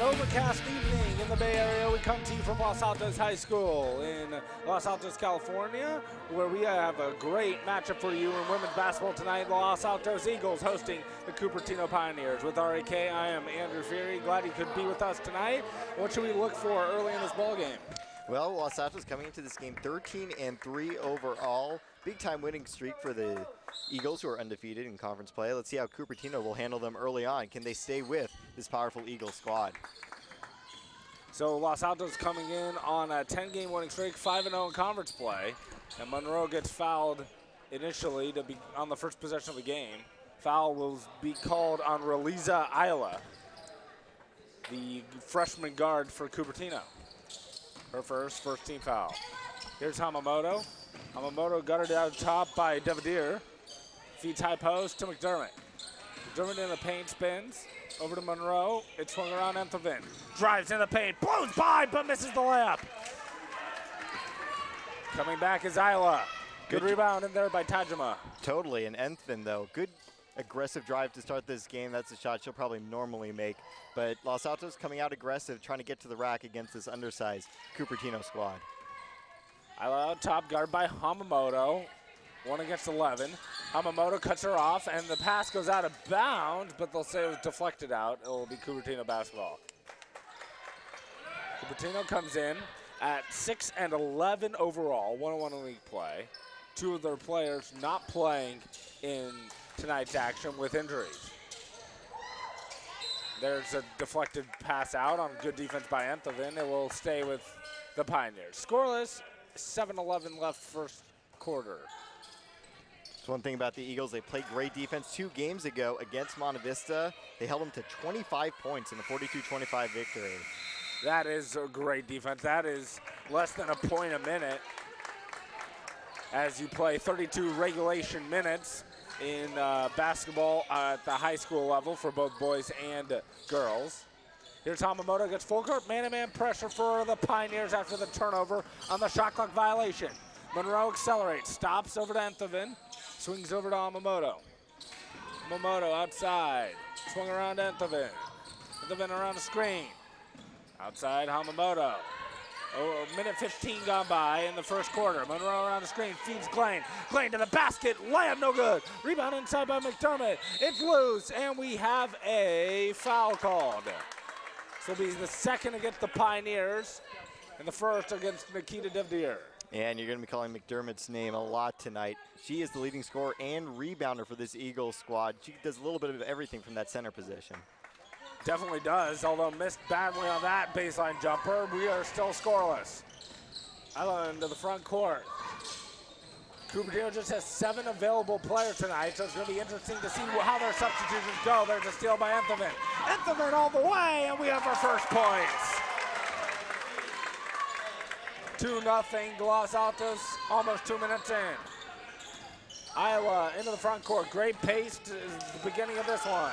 An overcast evening in the Bay Area. We come to you from Los Altos High School in Los Altos, California, where we have a great matchup for you in women's basketball tonight. The Los Altos Eagles hosting the Cupertino Pioneers. With RAK, I am Andrew Feary. Glad you could be with us tonight. What should we look for early in this ball game? Well, Los Altos coming into this game 13-3 overall. Big-time winning streak for the Eagles, who are undefeated in conference play. Let's see how Cupertino will handle them early on. Can they stay with this powerful Eagles squad? So Los Altos coming in on a 10-game winning streak, 5-0 in conference play. And Monroe gets fouled initially to be on the first possession of the game. Foul will be called on Reliza Ayala, the freshman guard for Cupertino. Her first team foul. Here's Hamamoto. Hamamoto gutted out top by Devadier. Feeds high post to McDermott. McDermott in the paint, spins. Over to Monroe. It's swung around Enthoven. Drives in the paint, blows by, but misses the layup. Coming back is Ayala. Good rebound in there by Tajima. Totally, and Enthoven, though, good aggressive drive to start this game. That's a shot she'll probably normally make. But Los Altos coming out aggressive, trying to get to the rack against this undersized Cupertino squad. Ayala out top, guard by Hamamoto. 1 against 11. Hamamoto cuts her off, and the pass goes out of bounds, but they'll say it was deflected out. It will be Cupertino basketball. Cupertino comes in at 6-11 overall, 1-1 in league play. 2 of their players not playing in tonight's action with injuries. There's a deflected pass out on good defense by Enthoven. It will stay with the Pioneers. Scoreless, 7-11 left first quarter. That's one thing about the Eagles. They played great defense 2 games ago against Monte Vista. They held them to 25 points in the 42-25 victory. That is a great defense. That is less than a point a minute as you play 32 regulation minutes in basketball at the high school level for both boys and girls. Here's Hamamoto, gets full court man-to-man pressure for the Pioneers after the turnover on the shot clock violation. Monroe accelerates, stops over to Enthoven, swings over to Hamamoto. Hamamoto outside, swung around to Enthoven. Enthoven around the screen. Outside Hamamoto. Oh, a minute 15 gone by in the first quarter. Monroe around the screen, feeds Glain. Glain to the basket, layup no good. Rebound inside by McDermott. It's loose, and we have a foul called. This will be the second against the Pioneers, and the first against Nikita Devdier. And you're going to be calling McDermott's name a lot tonight. She is the leading scorer and rebounder for this Eagles squad. She does a little bit of everything from that center position. Definitely does, although missed badly on that baseline jumper. We are still scoreless. Ayala into the front court. Cupertino just has 7 available players tonight, so it's going to be interesting to see how their substitutions go. There's a steal by Enthoven. Enthoven all the way, and we have our first points. 2-0 Los Altos, almost 2 minutes in. Ayala into the front court. Great pace to the beginning of this one.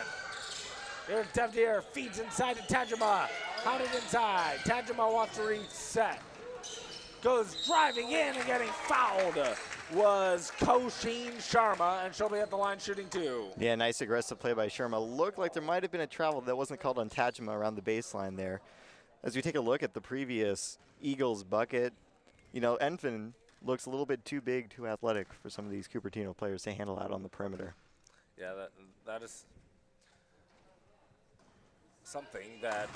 Here's Devdier, feeds inside to Tajima. Hounded inside. Tajima wants to reset. Goes driving in and getting fouled was Koshin Sharma, and she'll be at the line shooting 2. Yeah, nice aggressive play by Sharma. Looked like there might have been a travel that wasn't called on Tajima around the baseline there. As we take a look at the previous Eagles bucket, you know, Enthoven looks a little bit too big, too athletic for some of these Cupertino players to handle out on the perimeter. Yeah, that is something that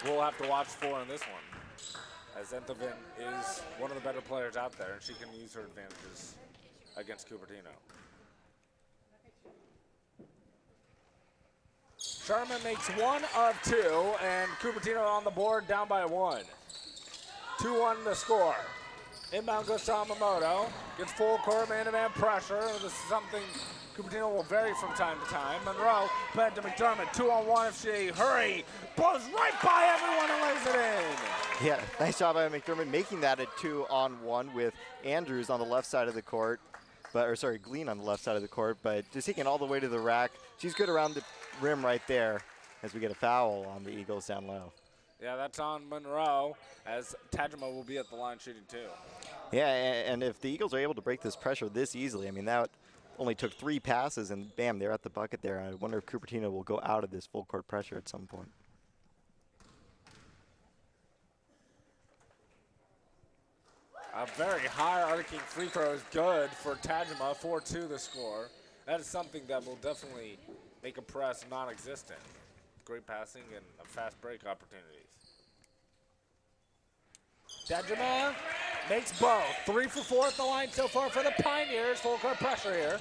we'll have to watch for in this one, as Enthoven is one of the better players out there, and she can use her advantages against Cupertino. Sherman makes 1 of 2, and Cupertino on the board down by 1. 2-1 the score. Inbound goes to Hamamoto, gets full court man-to-man pressure. This is something Cupertino will vary from time to time. Monroe, back to McDermott, 2-on-1 if she hurry. Blows right by everyone and lays it in. Yeah, nice job by McDermott making that a 2-on-1 with Andrews on the left side of the court. Glean on the left side of the court, but just taking it all the way to the rack. She's good around the rim right there as we get a foul on the Eagles down low. Yeah, that's on Monroe, as Tajima will be at the line shooting 2. Yeah, and if the Eagles are able to break this pressure this easily, I mean, that only took 3 passes, and bam, they're at the bucket there. I wonder if Cupertino will go out of this full court pressure at some point. A very high arcing free throw is good for Tajima, 4-2 the score. That is something that will definitely make a press non-existent. Great passing and fast break opportunities. Tajima makes both. 3 for 4 at the line so far for the Pioneers. Full court pressure here.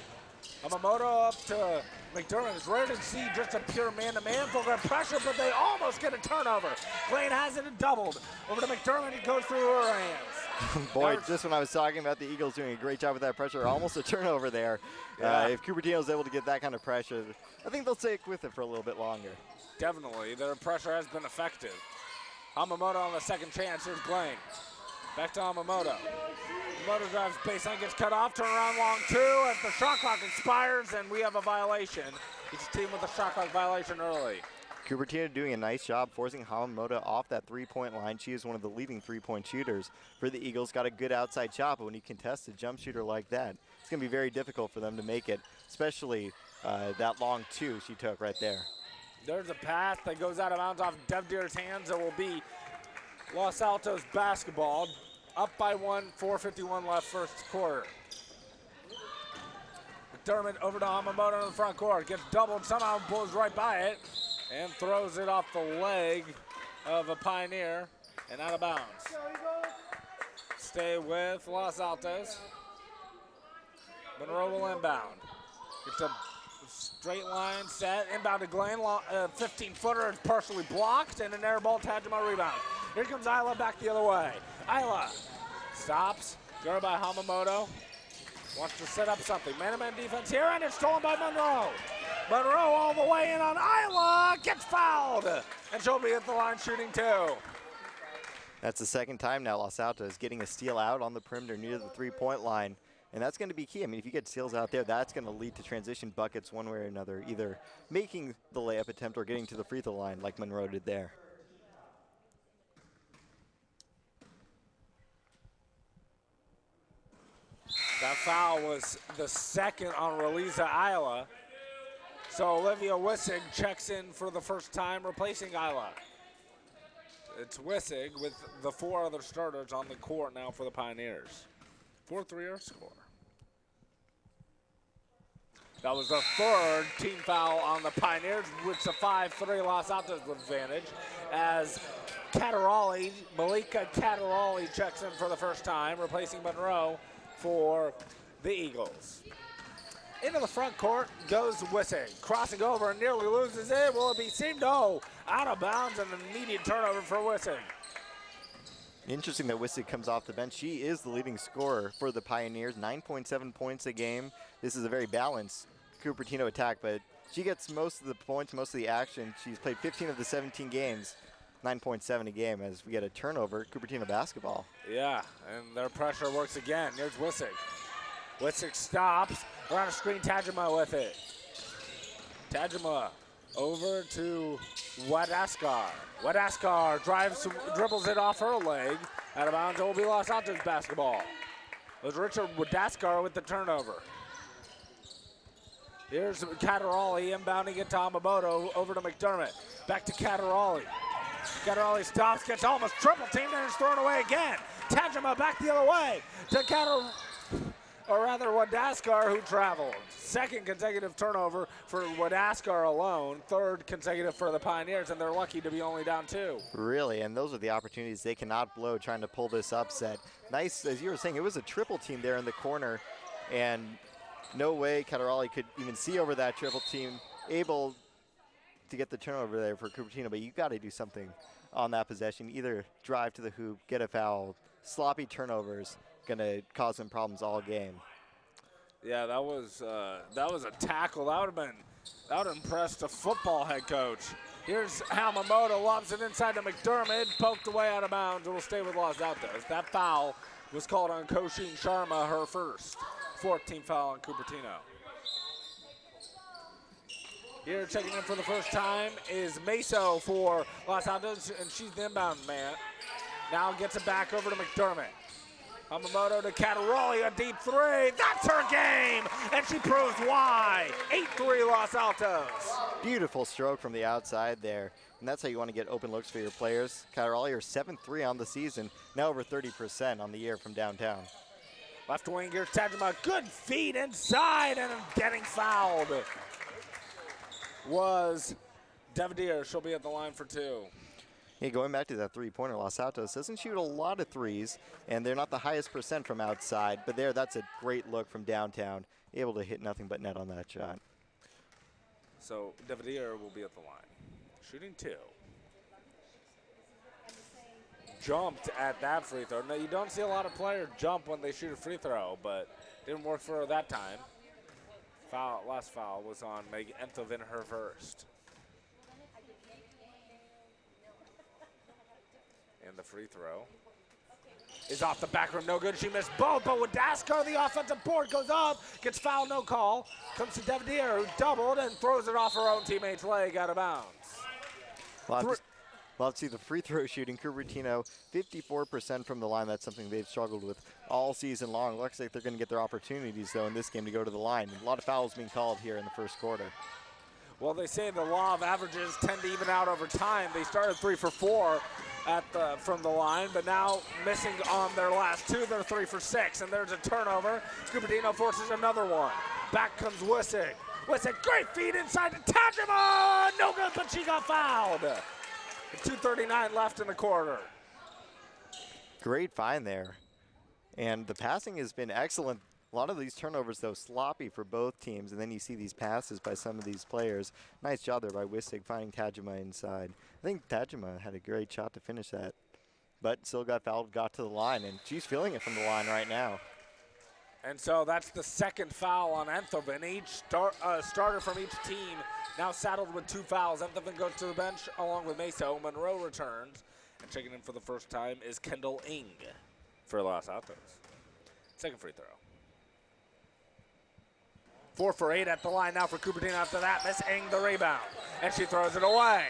Yamamoto up to McDermott. It's rare to see just a pure man-to-man full court pressure, but they almost get a turnover. Blaine has it doubled. Over to McDermott, it goes through her hands. Boy, just when I was talking about the Eagles doing a great job with that pressure, almost a turnover there. Yeah. If Cupertino's able to get that kind of pressure, I think they'll stick with it for a little bit longer. Definitely, their pressure has been effective. Yamamoto on the second chance. Here's Blaine. Back to Yamamoto. Yamamoto drives baseline, gets cut off, turn around long 2, as the shot clock expires, and we have a violation. Each team with a shot clock violation early. Cupertino doing a nice job forcing Yamamoto off that three-point line. She is one of the leading three-point shooters for the Eagles. Got a good outside shot, but when you contest a jump shooter like that, it's going to be very difficult for them to make it, especially that long 2 she took right there. There's a pass that goes out of bounds off Devdeer's hands. It will be Los Altos basketball. Up by 1, 4:51 left first quarter. McDermott over to Yamamoto in the front court. Gets doubled, somehow pulls right by it, and throws it off the leg of a Pioneer and out of bounds. Stay with Los Altos. Monroe will inbound. It's a straight line set, inbound to Glenn, 15-footer is partially blocked, and an air ball, Tajima rebound. Here comes Isla back the other way. Isla stops, guarded by Yamamoto. Wants to set up something. Man-to-man defense here, and it's stolen by Monroe. Monroe all the way in on Isla, gets fouled, and she'll be at the line shooting 2. That's the second time now Los Altos getting a steal out on the perimeter near the three-point line. And that's going to be key. I mean, if you get steals out there, that's going to lead to transition buckets one way or another, either making the layup attempt or getting to the free throw line like Monroe did there. That foul was the second on Relisa Isla. So Olivia Wissig checks in for the first time, replacing Isla. It's Wissig with the 4 other starters on the court now for the Pioneers. 4-3 our score. That was the third team foul on the Pioneers, which is a 5-3 Los Altos advantage, as Malika Catarali checks in for the first time, replacing Monroe for the Eagles. Into the front court goes Wissig, crossing over and nearly loses it. Will it be seemed? No, out of bounds and an immediate turnover for Wissig. Interesting that Wissig comes off the bench. She is the leading scorer for the Pioneers, 9.7 points a game. This is a very balanced Cupertino attack, but she gets most of the points, most of the action. She's played 15 of the 17 games, 9.7 a game as we get a turnover, Cupertino basketball. Yeah, and their pressure works again. Here's Wissig. Wissig stops, around a screen, Tajima with it. Tajima over to Wadaskar. Wadaskar dribbles it off her leg. Out of bounds, it will be Los Altos basketball. It was Richard Wadaskar with the turnover. Here's Catarali inbounding it to Yamamoto, over to McDermott. Back to Catarali. Catarali stops, gets almost triple teamed, and is thrown away again. Tajima back the other way to Wadaskar, who traveled. Second consecutive turnover for Wadaskar alone. Third consecutive for the Pioneers, and they're lucky to be only down 2. Really, and those are the opportunities they cannot blow trying to pull this upset. Nice, as you were saying, it was a triple team there in the corner, and no way Catarali could even see over that triple team, able to get the turnover there for Cupertino, but you got to do something on that possession. Either drive to the hoop, get a foul, sloppy turnovers, going to cause them problems all game. Yeah, that was a tackle. That would have impressed a football head coach. Here's Yamamoto, lobs it inside to McDermott, poked away out of bounds. It will stay with Los Altos. That foul was called on Koshin Sharma, her first. 14th foul on Cupertino. Here checking in for the first time is Meso for Los Altos, and she's the inbound man. Now gets it back over to McDermott. Yamamoto to Catarali, a deep 3. That's her game, and and she proves why. 8-3 Los Altos. Beautiful stroke from the outside there. And that's how you want to get open looks for your players. Catarrelli, 7-3 on the season, now over 30% on the year from downtown. Left wing, here's Tajima. Good feed inside and getting fouled was Devadier. She'll be at the line for 2. Hey, going back to that three-pointer, Los Altos doesn't shoot a lot of threes, and they're not the highest percent from outside, but that's a great look from downtown, able to hit nothing but net on that shot. So Devadier will be at the line. Shooting 2. Jumped at that free throw. No, you don't see a lot of players jump when they shoot a free throw, but didn't work for her that time. Last foul was on Meg Enthoven, her first. And the free throw is off the back rim, no good. She missed both, but with Dasco, the offensive board goes up, gets fouled, no call. Comes to Devadier, who doubled and throws it off her own teammate's leg out of bounds. Well, let's see the free throw shooting. Cupertino, 54% from the line. That's something they've struggled with all season long. Looks like they're going to get their opportunities, though, in this game to go to the line. A lot of fouls being called here in the first quarter. Well, they say the law of averages tend to even out over time. They started 3 for 4 from the line, but now missing on their last 2, they're 3 for 6, and there's a turnover. Cupertino forces another one. Back comes Wissig. Wissig, great feed inside to Tajima! No good, but she got fouled. 2:39 left in the quarter. Great find there. And the passing has been excellent. A lot of these turnovers, though, sloppy for both teams, and then you see these passes by some of these players. Nice job there by Wissig finding Tajima inside. I think Tajima had a great shot to finish that, but still got fouled, got to the line, and she's feeling it from the line right now. And so that's the second foul on Enthoven. Each starter from each team now saddled with 2 fouls. Enthoven goes to the bench along with Meso. Monroe returns, and checking in for the first time is Kendall Ing for Los Altos. Second free throw. 4 for 8 at the line now for Cupertino. After that, Miss Ing the rebound, and she throws it away.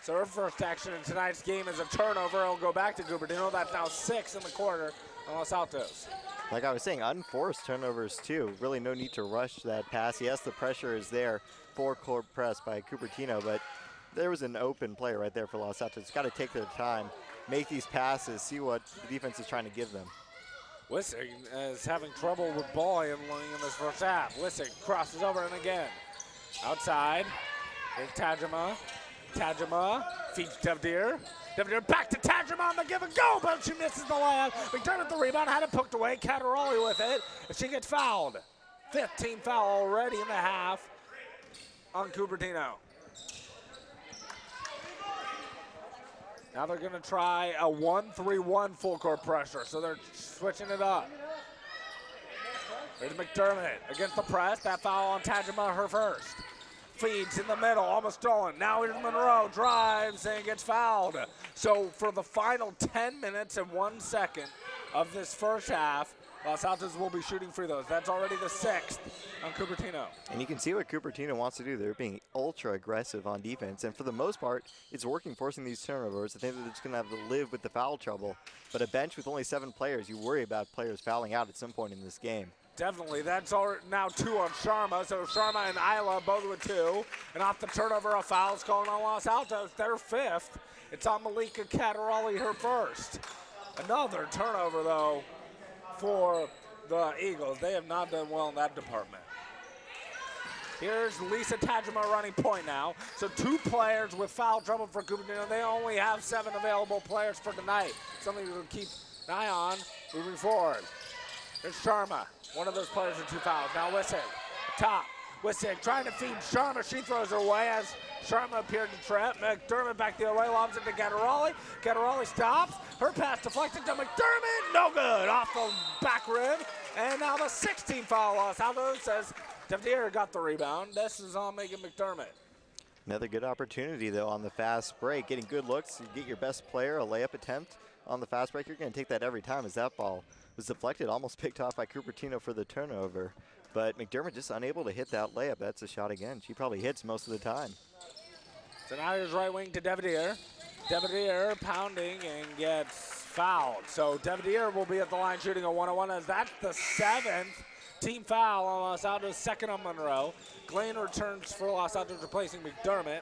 So her first action in tonight's game is a turnover. It'll go back to Cupertino. That's now 6 in the quarter on Los Altos. Like I was saying, unforced turnovers too. Really no need to rush that pass. Yes, the pressure is there. Four-court press by Cupertino, but there was an open player right there for Los Altos. It's got to take their time, make these passes, see what the defense is trying to give them. Wissig is having trouble with ball handling in this first half. Wissig crosses over and again. Outside, here's Tajima. Tajima feeds Devadier. Devadier back to Tajima on the give and go, but she misses the layup. McDermott the rebound, had it poked away. Catarrelli with it, and she gets fouled. 15th foul already in the half on Cupertino. Now they're going to try a 1-3-1 full court pressure, so they're switching it up. Here's McDermott against the press. That foul on Tajima, her first. Feeds in the middle, almost stolen. Now here's Monroe, drives and gets fouled. So for the final 10 minutes and 1 second of this first half, Los Altos will be shooting free throws. That's already the 6th on Cupertino. And you can see what Cupertino wants to do. They're being ultra aggressive on defense, and for the most part, it's working, forcing these turnovers. I think that they're just going to have to live with the foul trouble. But a bench with only 7 players, you worry about players fouling out at some point in this game. Definitely. That's now 2 on Sharma. So Sharma and Isla both with 2. And off the turnover, a foul's calling on Los Altos. Their 5th. It's on Malika Catarrelli, her first. Another turnover, though, for the Eagles. They have not done well in that department. Here's Lisa Tajima running point now. So 2 players with foul trouble for Cupertino. They only have 7 available players for tonight. Something to keep an eye on moving forward. Here's Sharma. One of those players with 2 fouls. Now Wissig, top. Wissig trying to feed Sharma. She throws her away as Sharma appeared to trap. McDermott back the other way, lobs it to Catarrelli. Catarrelli stops. Her pass deflected to McDermott. No good. Off the back rim. And now the 16th foul loss. Altos says Devadier got the rebound. This is on Megan McDermott. Another good opportunity, though, on the fast break. Getting good looks. You get your best player, a layup attempt on the fast break. You're going to take that every time as that ball was deflected, almost picked off by Cupertino for the turnover. But McDermott just unable to hit that layup. That's a shot again. She probably hits most of the time. So now here's right wing to Devadier. Devadier pounding and gets fouled. So Devadier will be at the line shooting a 1-on-1 as that's the 7th Team foul on Los Altos, second on Monroe. Glenn returns for Los Altos, replacing McDermott.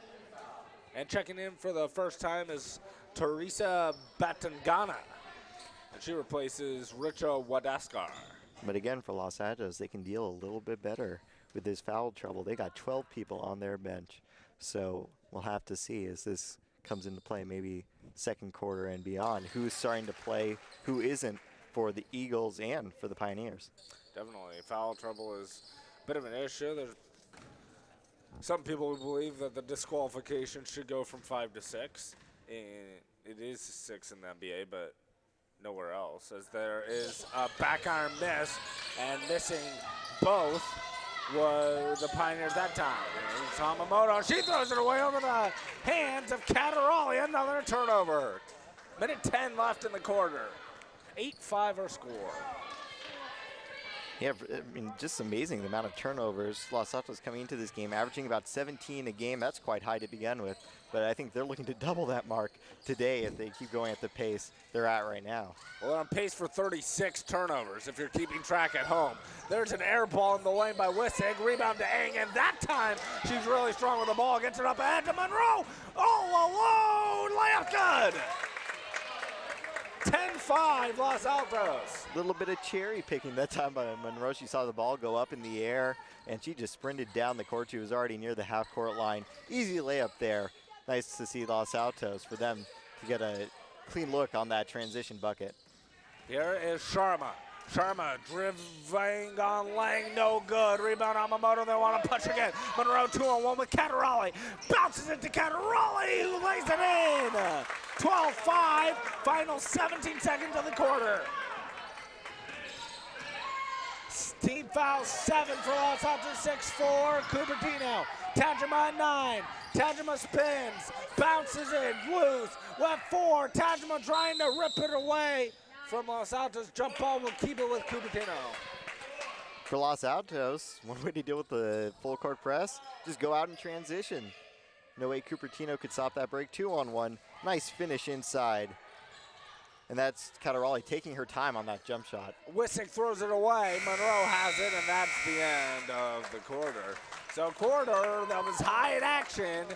And checking in for the first time is Teresa Batangana. And she replaces Richa Wadaskar. But again, for Los Altos, they can deal a little bit better with this foul trouble. They got 12 people on their bench. So we'll have to see as this comes into play, maybe second quarter and beyond, who's starting to play, who isn't, for the Eagles and for the Pioneers. Definitely. Foul trouble is a bit of an issue. There's some people who believe that the disqualification should go from 5 to 6. And it is 6 in the NBA, but nowhere else, as there is a back iron miss, and missing both were the Pioneers that time. It's Hamamoto. She throws it away over the hands of Catarali. Another turnover. Minute 10 left in the quarter. 8-5 our score. Yeah, I mean, just amazing the amount of turnovers. Los Altos coming into this game, averaging about 17 a game. That's quite high to begin with, but I think they're looking to double that mark today if they keep going at the pace they're at right now. Well, they're on pace for 36 turnovers if you're keeping track at home. There's an air ball in the lane by Wissig. Rebound to Eng, and that time she's really strong with the ball. Gets it up ahead to Monroe. All alone, layup good. 10-5 Los Altos. A little bit of cherry picking that time by Monroe. She saw the ball go up in the air, and she just sprinted down the court. She was already near the half-court line. Easy layup there. Nice to see Los Altos for them to get a clean look on that transition bucket. Here is Sharma. Sharma driving on Lang, no good. Rebound Hamamoto, they want to push again. Monroe 2-on-1 with Catarali. Bounces it to Catarali, who lays it in. 12-5, final 17 seconds of the quarter. Team foul 7 for Los Altos, 6 for Cupertino. Tajima at 9. Tajima spins, bounces in, loose. Left 4. Tajima trying to rip it away from Los Altos. Jump ball will keep it with Cupertino. For Los Altos, one way to deal with the full court press, just go out and transition. No way Cupertino could stop that break. 2-on-1. Nice finish inside. And that's Catarali taking her time on that jump shot. Wissig throws it away. Monroe has it, and that's the end of the quarter. So quarter that was high in action,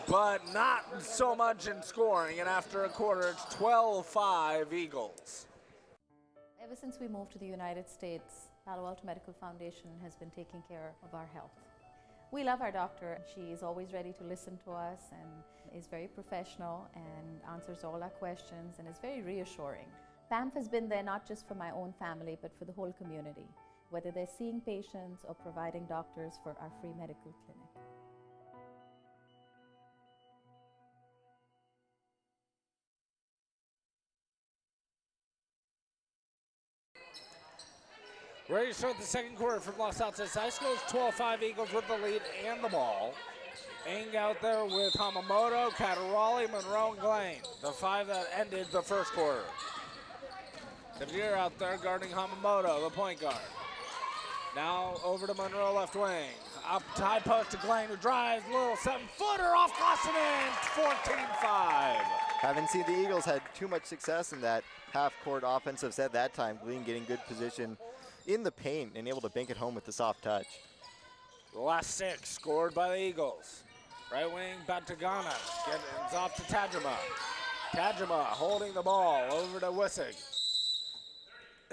but not so much in scoring. And after a quarter, it's 12-5 Eagles. Ever since we moved to the United States, Palo Alto Medical Foundation has been taking care of our health. We love our doctor. She is always ready to listen to us and is very professional and answers all our questions and is very reassuring. PAMF has been there not just for my own family, but for the whole community, whether they're seeing patients or providing doctors for our free medical clinic. Ready to start the second quarter from Los Altos High School. It's 12-5 Eagles with the lead and the ball. Eng out there with Hamamoto, Catarali, Monroe, and Glane. The 5 that ended the first quarter. Devere out there guarding Hamamoto, the point guard. Now over to Monroe, left wing. Up to high post to Glane, who drives, little 7-footer off glass and in. 14-5. Haven't seen the Eagles had too much success in that half-court offensive set that time. Glean getting good position in the paint and able to bank it home with the soft touch. The last 6 scored by the Eagles. Right wing, Batagana gets off to Tajima. Tajima holding the ball over to Wissig.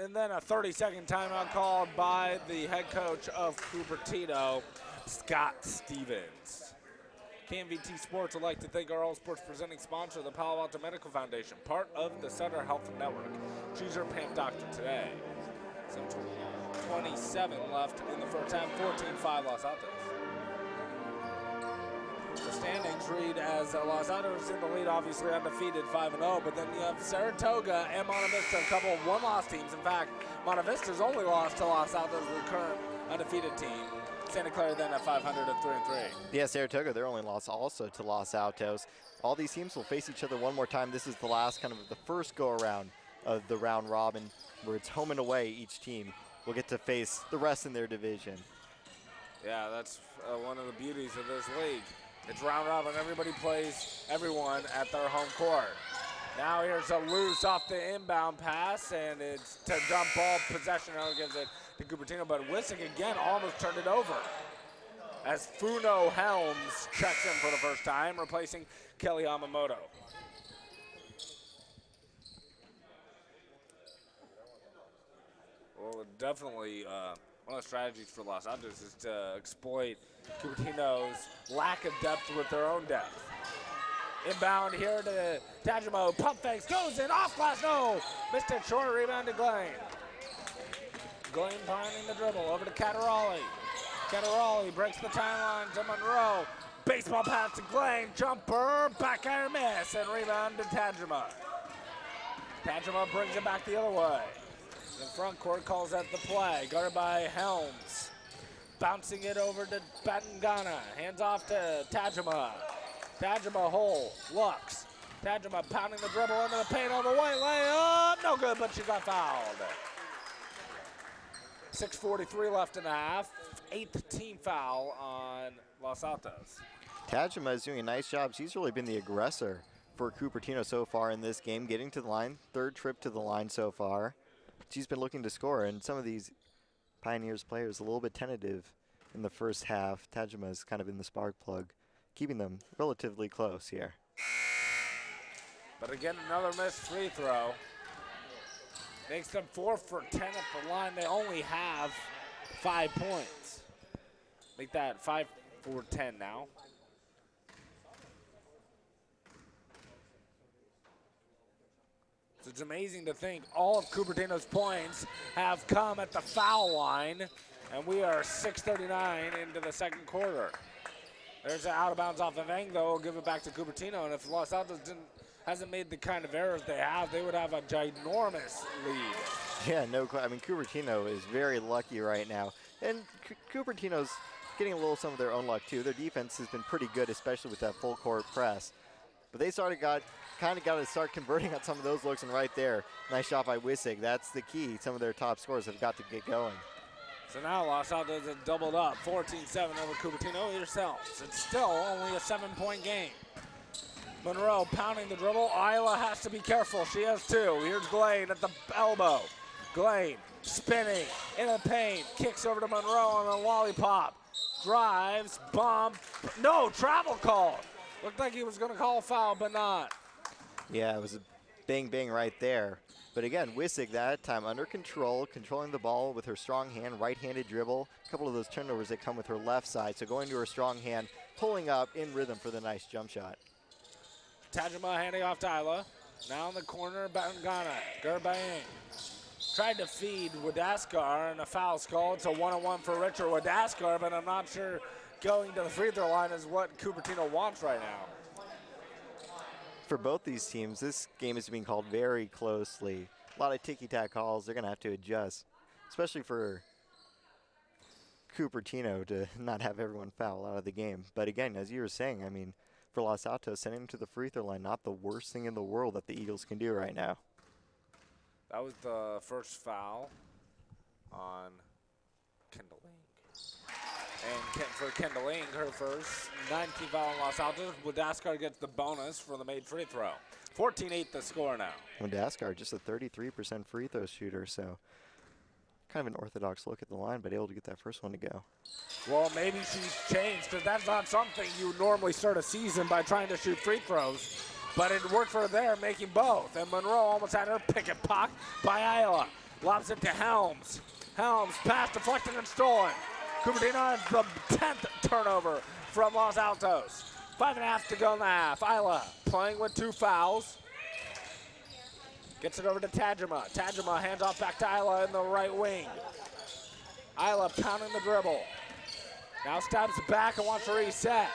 And then a 30-second timeout called by the head coach of Cupertino, Scott Stevens. KMVT Sports would like to thank our All Sports presenting sponsor, the Palo Alto Medical Foundation, part of the Sutter Health Network. Choose your PAMF doctor today. 27 left in the first half, 14-5 Los Altos. The standings read as Los Altos in the lead, obviously undefeated 5-0, but then you have Saratoga and Monte Vista, a couple of one-loss teams. In fact, Monte Vista's only lost to Los Altos, the current undefeated team. Santa Clara then at 500 at 3-3. Yeah, Saratoga, their only loss also to Los Altos. All these teams will face each other one more time. This is the last kind of the first go-around of the round robin, where it's home and away. Each team will get to face the rest in their division. Yeah, that's one of the beauties of this league. It's round robin. Everybody plays everyone at their home court. Now here's a loose off the inbound pass, and it's to jump ball possession. Gives it to Cupertino, but Wissig again almost turned it over. As Funo Helms checks in for the first time, replacing Kelly Yamamoto. Well, definitely one of the strategies for Los Altos is to exploit Cupertino's lack of depth with their own depth. Inbound here to Tajimo, pump fakes, goes in, off glass, no! Missed it, short rebound to Glenn. Glenn finding the dribble, over to Catarali. Catarali breaks the timeline to Monroe. Baseball pass to Glenn, jumper, back air miss, and rebound to Tajima. Tajima brings it back the other way. The front court calls out the play, guarded by Helms. Bouncing it over to Batangana, hands off to Tajima. Tajima hole, looks. Tajima pounding the dribble into the paint all the way, layup, no good, but she got fouled. 6:43 left in the half, 8th team foul on Los Altos. Tajima is doing a nice job. She's really been the aggressor for Cupertino so far in this game, getting to the line, 3rd trip to the line so far. She's been looking to score, and some of these Pioneers players a little bit tentative in the first half. Tajima is kind of in the spark plug, keeping them relatively close here. But again, another missed free throw. Makes them 4 for 10 at the line. They only have 5 points. Make that 5 for 10 now. So it's amazing to think all of Cupertino's points have come at the foul line, and we are 6:39 into the second quarter. There's an out of bounds off of Anglo. We'll give it back to Cupertino, and if Los Altos hasn't made the kind of errors they have, they would have a ginormous lead. Yeah, I mean, Cupertino is very lucky right now. And Cupertino's getting a little some of their own luck, too. Their defense has been pretty good, especially with that full court press. But they kind of got to start converting on some of those looks, and right there, nice shot by Wissig. That's the key. Some of their top scorers have got to get going. So now Los Altos have doubled up, 14-7 over Cupertino yourselves. It's still only a 7-point game. Monroe pounding the dribble. Isla has to be careful. She has 2. Here's Glade at the elbow. Glade spinning in the paint. Kicks over to Monroe on a lollipop. Drives, bump. No, travel call. Looked like he was going to call a foul, but not. Yeah, it was a bang right there. But again, Wissig that time under control, controlling the ball with her strong hand, right-handed dribble. A couple of those turnovers that come with her left side. So going to her strong hand, pulling up in rhythm for the nice jump shot. Tajima handing off to Isla. Now in the corner, Batangana. Gerbayang tried to feed Wadaskar, and a foul's called. It's a 1-on-1 for Richard Wadaskar, but I'm not sure going to the free throw line is what Cupertino wants right now. For both these teams, this game is being called very closely. A lot of ticky-tack calls. They're going to have to adjust, especially for Cupertino to not have everyone foul out of the game. But again, as you were saying, I mean, for Los Altos, sending them to the free throw line, not the worst thing in the world that the Eagles can do right now. That was the first foul on Kendall Ing. And for Kendall Ing, her first 19th foul on Los Altos. Wadaskar gets the bonus for the made free throw. 14-8 the score now. Wadaskar just a 33% free throw shooter, so kind of an orthodox look at the line, but able to get that first one to go. Well, maybe she's changed, because that's not something you normally start a season by trying to shoot free throws. But it worked for her there, making both. And Monroe almost had her pick and pock by Isla. Lobs it to Helms. Helms, pass deflected and stolen. Cupertino has the 10th turnover from Los Altos. 5.5 to go in the half. Isla playing with 2 fouls. Gets it over to Tajima. Tajima hands off back to Isla in the right wing. Isla pounding the dribble. Now steps back and wants to reset.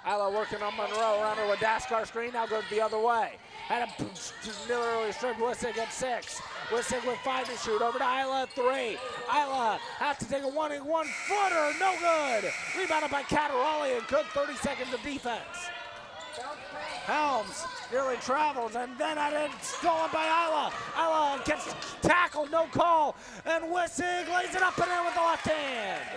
Isla working on Monroe around her with Wadaskar screen. Now goes the other way. Had a nearly strip Wissig at 6. Wissig with 5 to shoot. Over to Isla at 3. Isla has to take a 1-footer. No good. Rebounded by Catarali and good 30 seconds of defense. Helms nearly travels and then had it stolen by Isla. Isla gets tackled, no call. And Wissig lays it up and in with the left hand.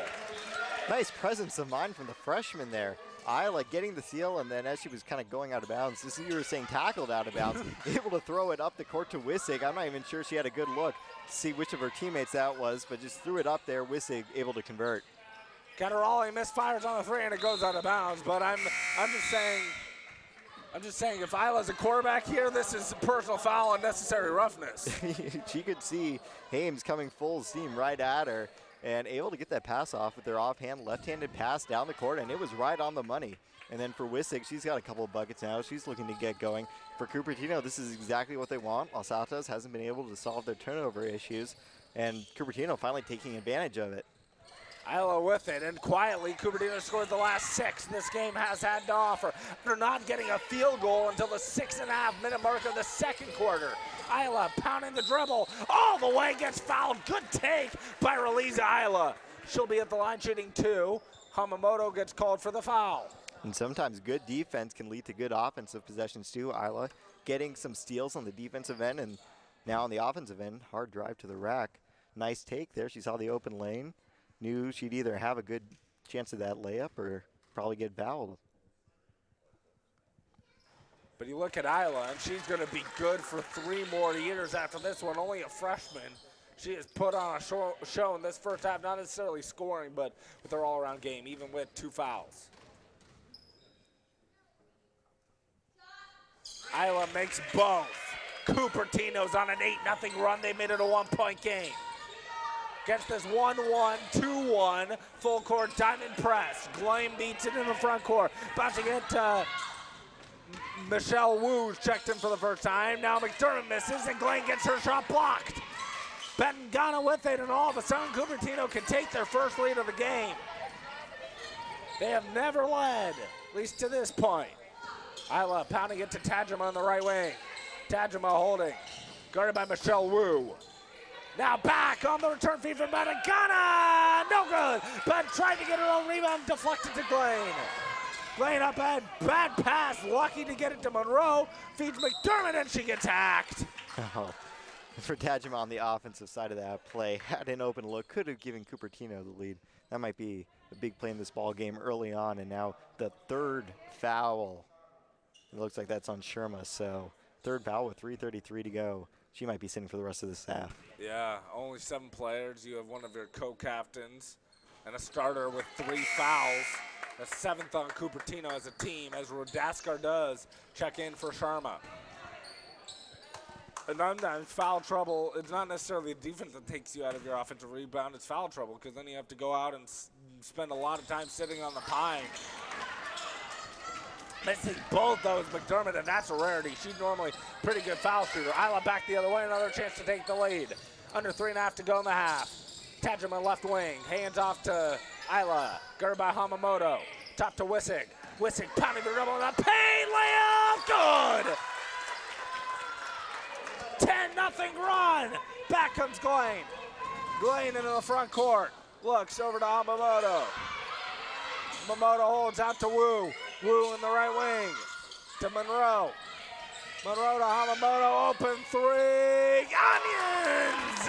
Nice presence of mind from the freshman there. Isla getting the steal, and then as she was kind of going out of bounds, this is you were saying tackled out of bounds, able to throw it up the court to Wissig. I'm not even sure she had a good look to see which of her teammates that was, but just threw it up there. Wissig able to convert. Catarali misfires on the three, and it goes out of bounds. But I'm just saying, if Isla's a quarterback here, this is a personal foul and necessary roughness. She could see Hames coming full steam right at her, and able to get that pass off with their offhand left-handed pass down the court, and it was right on the money. And then for Wissig, she's got a couple of buckets now. She's looking to get going. For Cupertino, this is exactly what they want. Los Altos hasn't been able to solve their turnover issues, and Cupertino finally taking advantage of it. Isla with it, and quietly Cupertino scored the last 6 this game has had to offer. They're not getting a field goal until the 6.5-minute mark of the second quarter. Isla pounding the dribble all the way, gets fouled. Good take by Reliza Isla. She'll be at the line shooting 2. Hamamoto gets called for the foul. And sometimes good defense can lead to good offensive possessions too. Isla getting some steals on the defensive end, and now on the offensive end, hard drive to the rack. Nice take there. She saw the open lane. Knew she'd either have a good chance of that layup or probably get fouled. But you look at Isla, and she's going to be good for 3 more years after this one. Only a freshman. She has put on a show in this first half, not necessarily scoring, but with her all-around game, even with 2 fouls. Isla makes both. Cupertino's on an 8-0 run. They made it a 1-point game. Gets this 1-1, 2-1, full court diamond press. Gleim beats it in the front court. About to get Michelle Wu checked in for the first time. Now McDermott misses, and Gleim gets her shot blocked. Bengana with it, and all of a sudden Cupertino can take their first lead of the game. They have never led, at least to this point. Isla pounding it to Tajima on the right wing. Tajima holding, guarded by Michelle Wu. Now back on the return feed from Bengana. No good, but trying to get her own rebound, deflected to Gleim. Gleim up ahead, bad pass, lucky to get it to Monroe. Feeds McDermott, and she gets hacked. Oh. For Tajima on the offensive side of that play, had an open look, could have given Cupertino the lead. That might be a big play in this ball game early on, and now the 3rd foul. It looks like that's on Sherma, so 3rd foul with 3:33 to go. She might be sitting for the rest of this half. Yeah, only 7 players. You have one of your co-captains and a starter with 3 fouls. The 7th on Cupertino as a team, as Rodaskar does check in for Sharma. And sometimes foul trouble, it's not necessarily the defense that takes you out of your offensive rebound, it's foul trouble, because then you have to go out and spend a lot of time sitting on the pine. Missing both those, McDermott, and that's a rarity. She's normally a pretty good foul shooter. Isla back the other way, another chance to take the lead. Under 3.5 to go in the half. Tajima left wing, hands off to Isla, guarded by Hamamoto. Top to Wissig. Wissig pounding the dribble in the paint, layup, good! 10-0 run. Back comes Gleim. Gleim into the front court. Looks over to Hamamoto. Hamamoto holds out to Wu. Wu in the right wing to Monroe. Monroe to Hamamoto, open 3. Onions!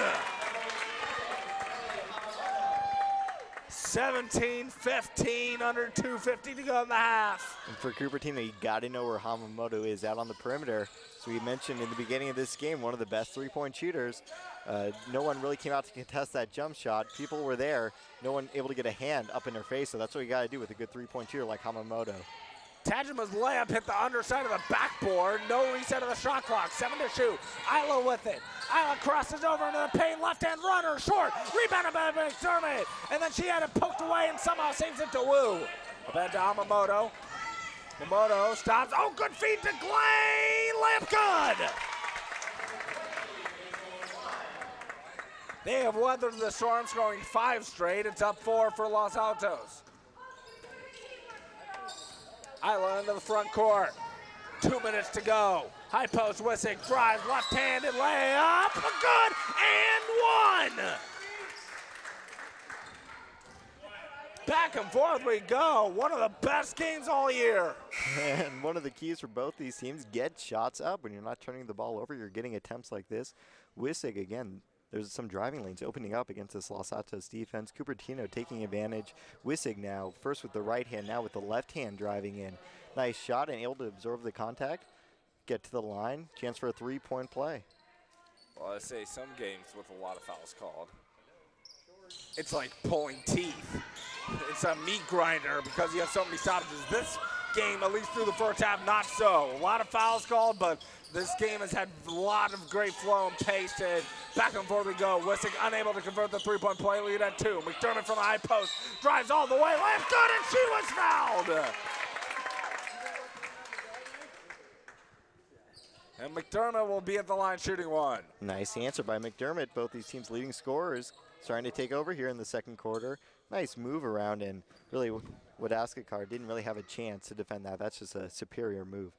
17-15, under 2:50 to go in the half. And for Cupertino, you got to know where Hamamoto is out on the perimeter. So we mentioned in the beginning of this game, one of the best 3-point shooters. No one really came out to contest that jump shot. People were there. No one able to get a hand up in her face. So that's what you got to do with a good 3-point shooter like Hamamoto. Tajima's layup hit the underside of the backboard. No reset of the shot clock. 7 to shoot. Isla with it. Isla crosses over into the paint. Left-hand runner, short. Rebounded by McDermott. And then she had it poked away and somehow saves it to Wu. Back to Hamamoto. Hamamoto stops. Oh, good feed to Gleim. Layup good. They have weathered the storm, scoring 5 straight. It's up 4 for Los Altos. Isla into the front court. 2 minutes to go. High post, Wissig drives, left-handed layup, good, and 1. Back and forth we go. One of the best games all year. And one of the keys for both these teams, get shots up. When you're not turning the ball over, you're getting attempts like this. Wissig, again, there's some driving lanes opening up against this Los Altos defense. Cupertino taking advantage. Wissig now, first with the right hand, now with the left hand driving in. Nice shot and able to absorb the contact, get to the line, chance for a 3-point play. Well, I say some games with a lot of fouls called, it's like pulling teeth. It's a meat grinder because you have so many stoppages. This game, at least through the first half, not so. A lot of fouls called, but this game has had a lot of great flow and pace. Back and forth we go. Wissig unable to convert the 3-point play, lead at 2. McDermott from the high post drives all the way, left good, and she was fouled. And McDermott will be at the line shooting 1. Nice answer by McDermott. Both these teams' leading scorers starting to take over here in the second quarter. Nice move around, and really Wadaskakar didn't really have a chance to defend that. That's just a superior move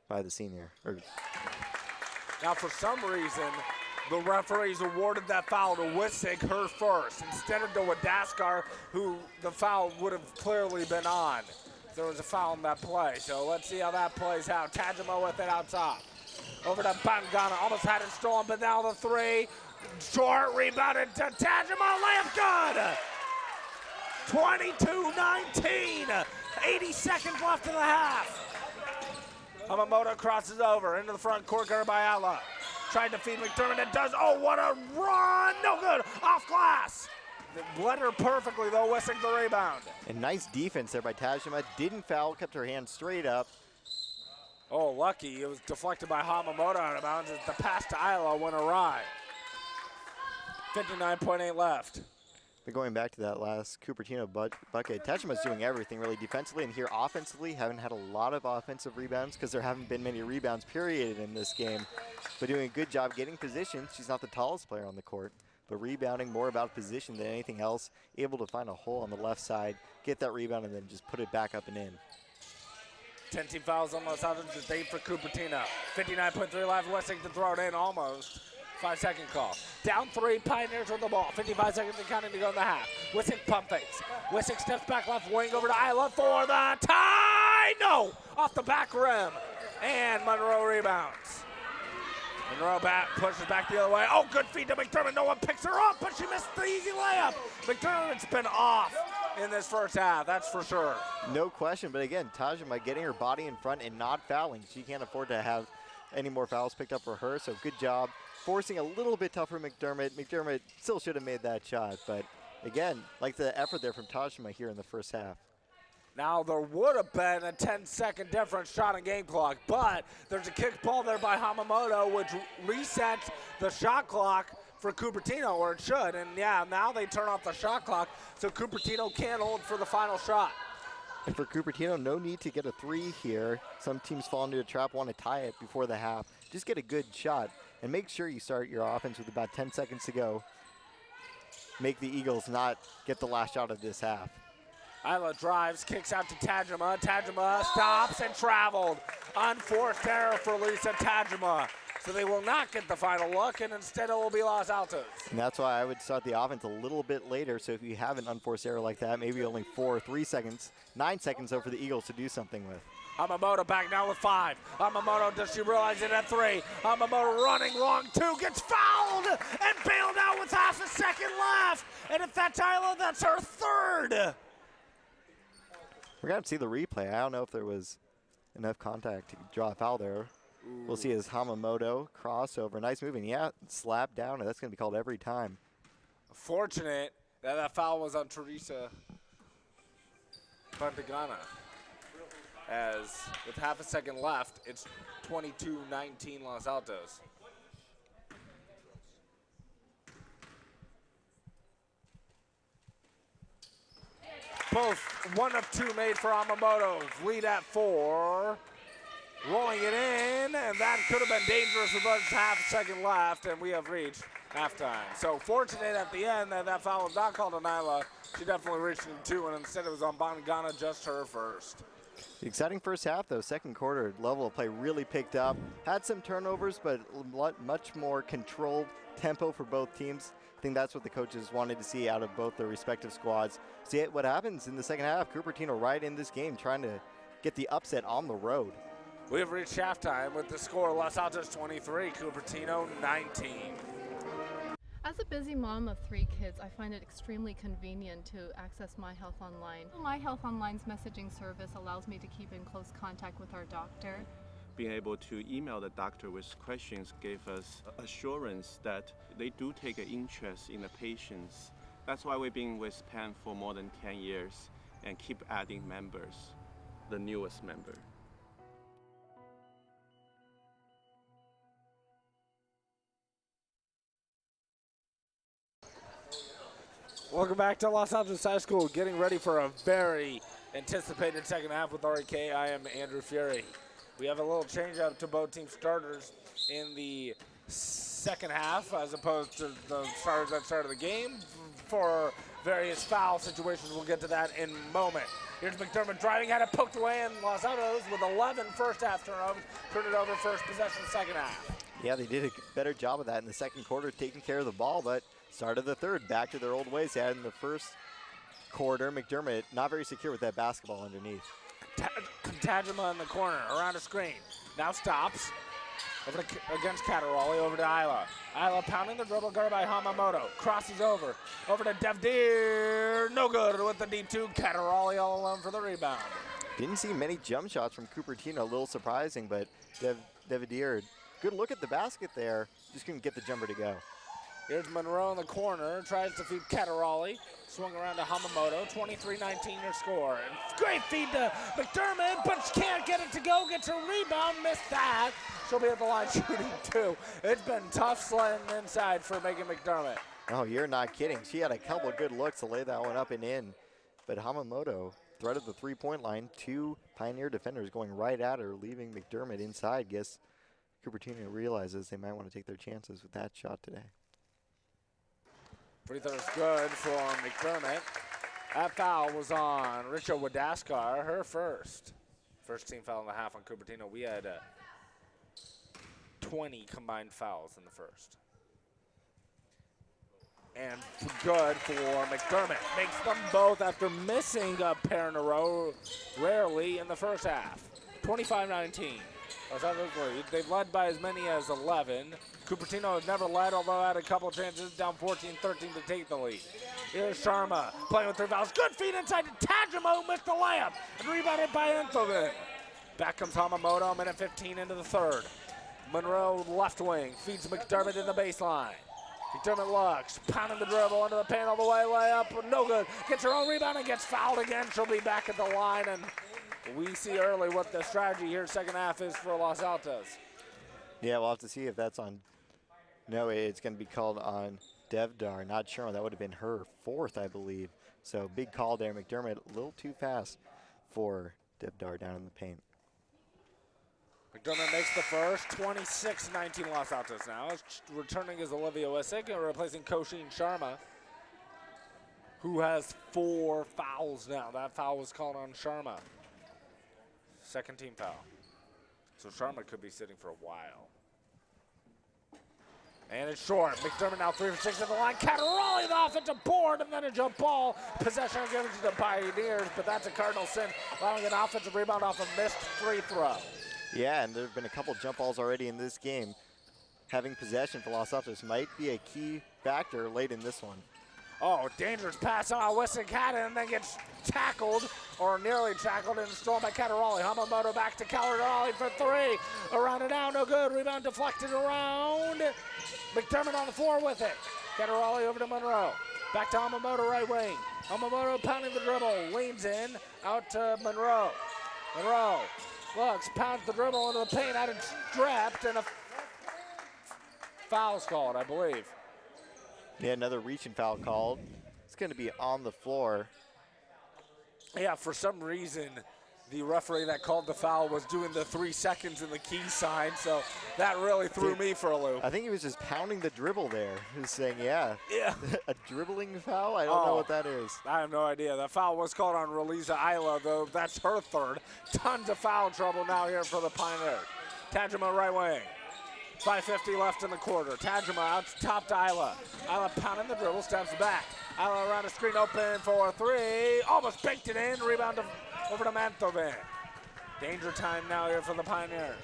by the senior. Now, for some reason, the referees awarded that foul to Wissig, her first, instead of to Wadaskar, who the foul would have clearly been on. There was a foul in that play, so let's see how that plays out. Tajima with it out top. Over to Bangana, almost had it stolen, but now the 3. Short, rebounded to Tajima, layup good! 22-19, 80 seconds left in the half. Hamamoto crosses over into the front court, guarded by Alla. Tried to feed McDermott, and does, oh, what a run! No good, off glass. Led her perfectly, though, Wissig the rebound. And nice defense there by Tajima. Didn't foul, kept her hand straight up. Oh, lucky. It was deflected by Hamamoto out of bounds as the pass to Isla went awry. 59.8 left. But going back to that last Cupertino bucket, Tajima's doing everything really defensively, and here offensively haven't had a lot of offensive rebounds because there haven't been many rebounds period in this game. But doing a good job getting position. She's not the tallest player on the court, but rebounding more about position than anything else. Able to find a hole on the left side, get that rebound, and then just put it back up and in. 10 team fouls on Los Altos, just 8 for Cupertino. 59.3 left, Wissig to throw it in almost. 5-second call. Down 3, Pioneers with the ball. 55 seconds and counting to go in the half. Wissig pump fakes. Wissig steps back left wing over to Isla for the tie. No! Off the back rim. And Monroe rebounds. Monroe pushes back the other way. Oh, good feed to McDermott. No one picks her up, but she missed the easy layup. McDermott's been off in this first half, that's for sure. No question, but again, Tajima getting her body in front and not fouling. She can't afford to have any more fouls picked up for her, so good job. Forcing a little bit tougher McDermott. McDermott still should have made that shot, but again, like the effort there from Tajima here in the first half. Now there would have been a 10-second difference shot on game clock, but there's a kick ball there by Hamamoto, which resets the shot clock for Cupertino, or it should. And yeah, now they turn off the shot clock, so Cupertino can't hold for the final shot. And for Cupertino, no need to get a 3 here. Some teams fall into a trap, want to tie it before the half. Just get a good shot, and make sure you start your offense with about 10 seconds to go. Make the Eagles not get the last shot of this half. Isla drives, kicks out to Tajima. Tajima stops and traveled. Unforced error for Lisa Tajima. So they will not get the final look, and instead it will be Los Altos. And that's why I would start the offense a little bit later. So if you have an unforced error like that, maybe only 3 seconds, 9 seconds though for the Eagles to do something with. Hamamoto back now with 5. Hamamoto, does she realize it at 3? Hamamoto running long 2, gets fouled and bailed out with half a second left. And if that's Isla, that's her 3rd. We're going to see the replay. I don't know if there was enough contact to draw a foul there. Ooh. We'll see as Hamamoto crossover. Nice moving. Yeah, slap down, and that's going to be called every time. Fortunate that that foul was on Teresa Pantagana. As with half a second left, it's 22-19 Los Altos. Both 1 of 2 made for Hamamoto. Lead at 4. Rolling it in, and that could have been dangerous with just half a second left, and we have reached halftime. So fortunate at the end that that foul was not called on Isla. She definitely reached in 2, and instead it was on Bangana, just her first. The exciting first half, though. Second quarter, level of play really picked up. Had some turnovers, but much more controlled tempo for both teams. I think that's what the coaches wanted to see out of both their respective squads. See what happens in the second half. Cupertino right in this game, trying to get the upset on the road. We have reached halftime with the score Los Altos 23, Cupertino 19. As a busy mom of 3 kids, I find it extremely convenient to access My Health Online. My Health Online's messaging service allows me to keep in close contact with our doctor. Being able to email the doctor with questions gave us assurance that they do take an interest in the patients. That's why we've been with PAN for more than 10 years and keep adding members, the newest member. Welcome back to Los Altos High School, getting ready for a very anticipated second half with REK. I am Andrew Fury. We have a little change up to both team starters in the second half as opposed to the starters that started the game for various foul situations. We'll get to that in a moment. Here's McDermott driving, had it poked away, and Los Altos with 11 first half turnovers, turned it over first possession second half. Yeah, they did a better job of that in the second quarter, taking care of the ball, but started the third back to their old ways. They had in the first quarter, McDermott not very secure with that basketball underneath. Tajima in the corner, around a screen. Now stops. Over to, against Cataroli, over to Isla. Isla pounding the dribble, guarded by Hamamoto. Crosses over to Devdir. No good with the D2. Cataroli all alone for the rebound. Didn't see many jump shots from Cupertino, a little surprising, but Devdir, good look at the basket there. Just couldn't get the jumper to go. Here's Monroe in the corner, tries to feed Cataroli. Swung around to Hamamoto, 23-19 your score. And great feed to McDermott, but can't get it to go. Gets a rebound, missed that. She'll be at the line shooting too. It's been tough sledding inside for Megan McDermott. Oh, you're not kidding. She had a couple good looks to lay that one up and in. But Hamamoto threaded the three-point line. 2 Pioneer defenders going right at her, leaving McDermott inside. Guess Cupertino realizes they might want to take their chances with that shot today. Free throw is good for McDermott. That foul was on Richa Wadaskar, her first. First team foul in the half on Cupertino. We had 20 combined fouls in the first. And good for McDermott. Makes them both after missing a pair in a row, rarely in the first half. 25-19. They've led by as many as 11. Cupertino has never led, although had a couple chances, down 14-13 to take the lead. Here's Sharma playing with 3 fouls. Good feed inside to Tajima, missed the layup, and rebounded by Enthoven. Back comes Hamamoto, minute 15 into the third. Monroe left wing, feeds McDermott in the baseline. McDermott looks, pounding the dribble into the paint all the way, layup, no good. Gets her own rebound and gets fouled again. She'll be back at the line, and we see early what the strategy here second half is for Los Altos. Yeah, we'll have to see if that's on. No, it's going to be called on Devdar, not Sherman. That would have been her 4th, I believe. So big call there. McDermott a little too fast for Devdar down in the paint. McDermott makes the first, 26-19 Los Altos now. Returning is Olivia Wisick, replacing Koshin Sharma, who has 4 fouls now. That foul was called on Sharma. Second team foul. So Sharma could be sitting for a while. And it's short. McDermott now 3 for 6 at the line. Cataroli, the offensive board, and then a jump ball. Possession given to the Pioneers, but that's a cardinal sin, allowing an offensive rebound off a missed free throw. Yeah, and there have been a couple jump balls already in this game. Having possession for Los Altos might be a key factor late in this one. Oh, dangerous pass on Weston Cadden, and then gets tackled, or nearly tackled, and stolen by Cataroli. Hamamoto back to Cataroli for 3. Around and out, no good. Rebound deflected around. McDermott on the floor with it. Cataroli over to Monroe. Back to Hamamoto, right wing. Hamamoto pounding the dribble, leans in, out to Monroe. Monroe looks, pounds the dribble into the paint, had it strapped, and a foul's called, I believe. Yeah, another reaching foul called. It's going to be on the floor. Yeah, for some reason, the referee that called the foul was doing the 3 seconds in the key sign, so that really threw me for a loop. I think he was just pounding the dribble there. He was saying, yeah. A dribbling foul? I don't know what that is. I have no idea. That foul was called on Relisa Isla, though that's her 3rd. Tons of foul trouble now here for the Pioneers. Tajima right wing. 5:50 left in the quarter. Tajima out top to Isla. Isla pounding the dribble, steps back. Isla around a screen open for 3. Almost baked it in. Rebound over to Manthoven. Danger time now here for the Pioneers.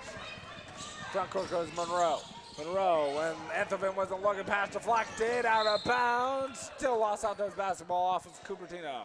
Front court goes Monroe. Monroe, when Anthony wasn't looking, pass deflected, out of bounds. Still Los Altos basketball off of Cupertino.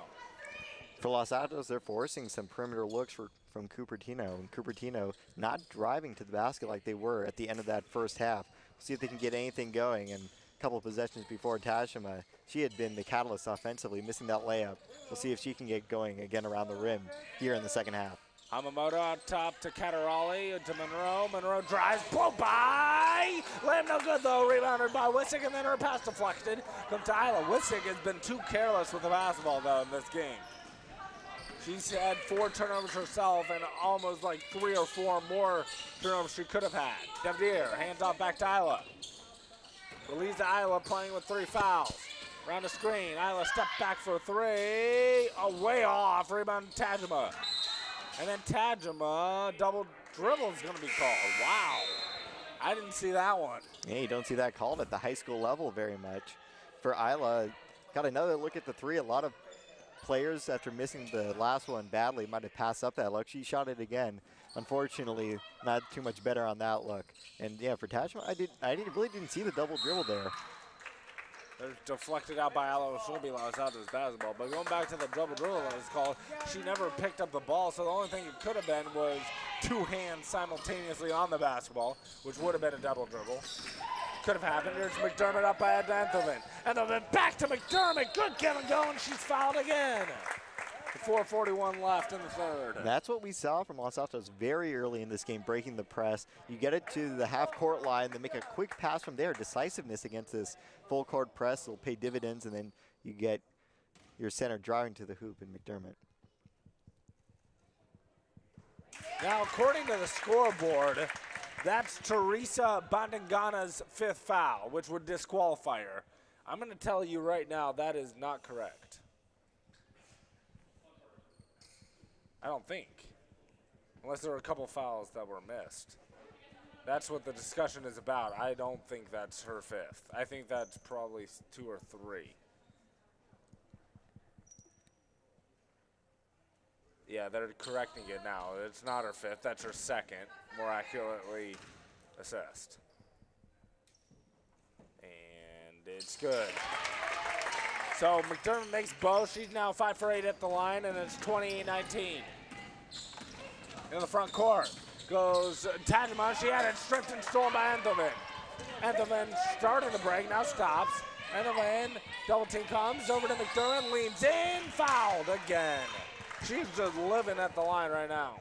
For Los Altos, they're forcing some perimeter looks from Cupertino, and Cupertino not driving to the basket like they were at the end of that first half. See if they can get anything going. And a couple of possessions before, Tashima, she had been the catalyst offensively, missing that layup. We'll see if she can get going again around the rim here in the second half. Hamamoto out top to Catarali, to Monroe. Monroe drives, blow by. Lamb no good though, rebounded by Wissig, and then her pass deflected. Comes to Isla. Wissig has been too careless with the basketball though in this game. She's had 4 turnovers herself and almost like 3 or 4 more turnovers she could have had. Devdier, hands off back to Isla. Release to Isla playing with 3 fouls. Around the screen, Isla step back for 3. Way off, rebound Tajima. And then Tajima, double dribble is going to be called. Wow. I didn't see that one. Yeah, you don't see that called at the high school level very much. For Isla, got another look at the 3. A lot of players, after missing the last one badly, might have passed up that look. She shot it again. Unfortunately, not too much better on that look. And yeah, for Tajima, I really didn't see the double dribble there. They're deflected out by Aloe. She'll be Los Altos basketball. But going back to the double dribble that was called, she never picked up the ball, so the only thing it could have been was 2 hands simultaneously on the basketball, which would have been a double dribble. Could have happened. Here's McDermott up by Anthoven. Anthoven back to McDermott. Good give and go, and she's fouled again. 4:41 left in the third. That's what we saw from Los Altos very early in this game, breaking the press. You get it to the half-court line, then make a quick pass from there. Decisiveness against this full-court press will pay dividends, and then you get your center driving to the hoop in McDermott. Now, according to the scoreboard, that's Teresa Bandangana's 5th foul, which would disqualify her. I'm going to tell you right now that is not correct. I don't think. Unless there were a couple fouls that were missed. That's what the discussion is about. I don't think that's her 5th. I think that's probably 2 or 3. Yeah, they're correcting it now. It's not her 5th. That's her 2nd, more accurately assessed. And it's good. So McDermott makes both. She's now 5 for 8 at the line, and it's 28-19. In the front court goes Tajima. She had it stripped and stolen by Anthoven. Anthoven starting the break, now stops. Anthoven, double team comes over to McDermott, leans in, fouled again. She's just living at the line right now.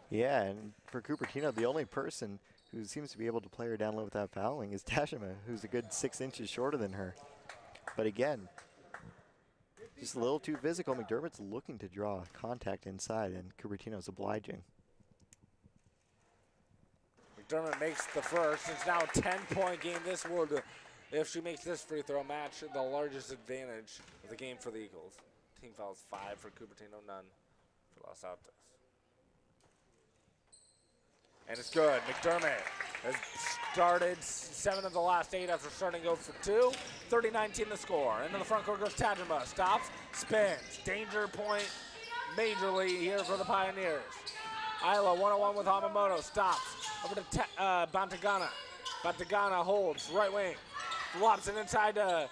Yeah, and for Cupertino, the only person who seems to be able to play her down low without fouling is Tashima, who's a good 6 inches shorter than her. But again, just a little too physical. McDermott's looking to draw contact inside, and Cupertino's obliging. McDermott makes the first. It's now a 10-point game. This would, if she makes this free throw, match the largest advantage of the game for the Eagles. Team fouls 5 for Cupertino, none for Los Altos. And it's good. McDermott has started 7 of the last 8 after starting 0 for 2. 30-19 the score. Into the front court goes Tajima. Stops, spins. Danger point majorly here for the Pioneers. Isla one-on-one with Hamamoto. Stops. Over to Bantagana. Bantagana holds. Right wing. Flops it inside to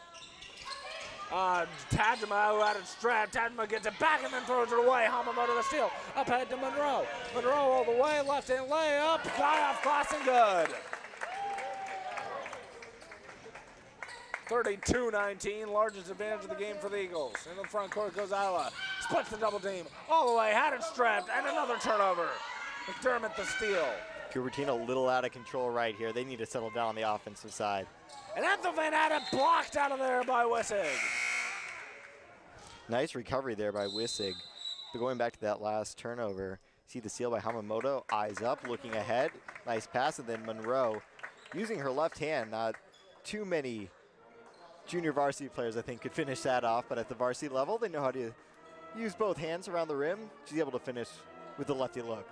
Tajima, who had it strapped. Tajima gets it back and then throws it away. Hamamoto the steal. Up ahead to Monroe. Monroe all the way. Left-hand layup. Guy off cross and good. 32-19. Largest advantage of the game for the Eagles. In the front court goes Isla. Splits the double team. All the way. Had it strapped. And another turnover. McDermott the steal. Cupertino a little out of control right here. They need to settle down on the offensive side. And Anthoven had it blocked out of there by Wissig. Nice recovery there by Wissig. But going back to that last turnover, see the steal by Hamamoto. Eyes up, looking ahead. Nice pass, and then Monroe using her left hand. Not too many junior varsity players, I think, could finish that off. But at the varsity level, they know how to use both hands around the rim. She's able to finish with the lefty look.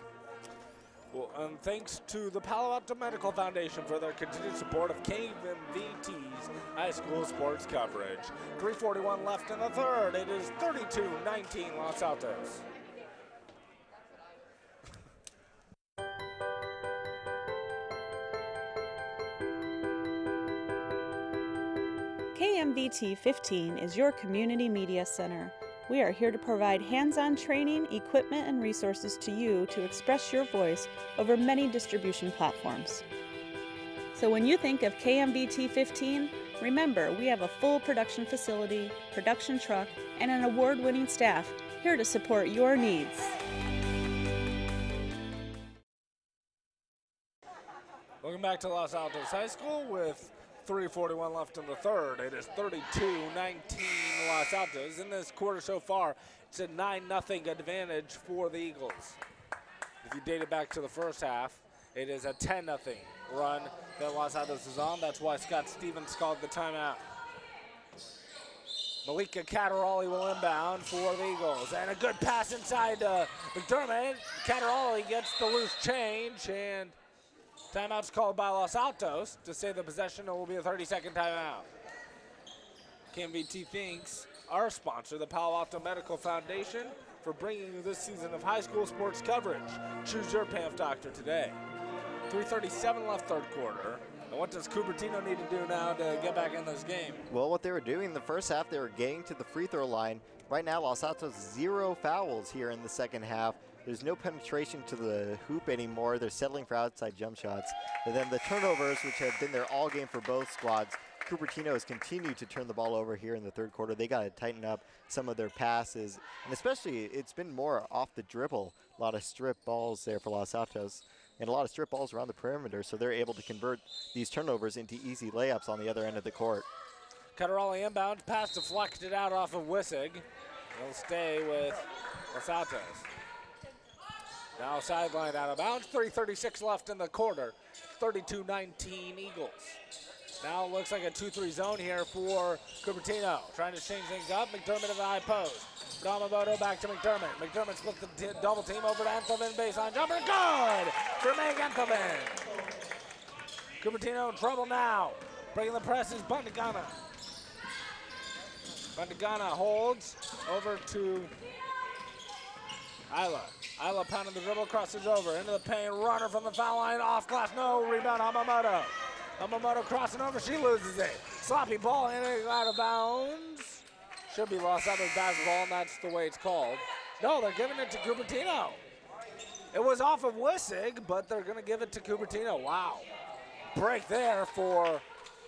Well, and thanks to the Palo Alto Medical Foundation for their continued support of KMVT's high school sports coverage. 3:41 left in the third. It is 32-19 Los Altos. KMVT15 is your community media center. We are here to provide hands-on training, equipment, and resources to you to express your voice over many distribution platforms. So when you think of KMVT15, remember we have a full production facility, production truck, and an award-winning staff here to support your needs. Welcome back to Los Altos High School with 3:41 left in the third. It is 32-19 Los Altos. In this quarter so far, it's a 9-0 advantage for the Eagles. If you date it back to the first half, it is a 10-0 run that Los Altos is on. That's why Scott Stevens called the timeout. Malika Cataroli will inbound for the Eagles. And a good pass inside McDermott. Cataroli gets the loose change, and timeout's called by Los Altos to say the possession. It will be a 30-second timeout. KMVT thanks our sponsor, the Palo Alto Medical Foundation, for bringing you this season of high school sports coverage. Choose your PAMF doctor today. 3:37 left third quarter. And what does Cupertino need to do now to get back in this game? Well, what they were doing in the first half, they were getting to the free throw line. Right now, Los Altos 0 fouls here in the second half. There's no penetration to the hoop anymore. They're settling for outside jump shots. And then the turnovers, which have been there all game for both squads, Cupertino has continued to turn the ball over here in the third quarter. They got to tighten up some of their passes. And especially, it's been more off the dribble. A lot of strip balls there for Los Altos. And a lot of strip balls around the perimeter, so they're able to convert these turnovers into easy layups on the other end of the court. Cataroli inbound, pass deflected out off of Wissig. He'll stay with Los Altos. Now sidelined out of bounds, 3:36 left in the quarter, 32-19 Eagles. Now it looks like a 2-3 zone here for Cupertino. Trying to change things up, McDermott at the high post. Yamamoto back to McDermott. McDermott split the double team over to Enthelman, baseline jumper, good for Meg Enthelman. Cupertino in trouble now. Breaking the press is Bundagana. Bundagana holds over to Isla. Isla pounding the dribble, crosses over into the paint. Runner from the foul line, off glass, no rebound. Yamamoto. Yamamoto crossing over, she loses it. Sloppy ball in and out of bounds. Should be Los Altos basketball, and that's the way it's called. No, they're giving it to Cupertino. It was off of Wissig, but they're going to give it to Cupertino. Wow. Break there for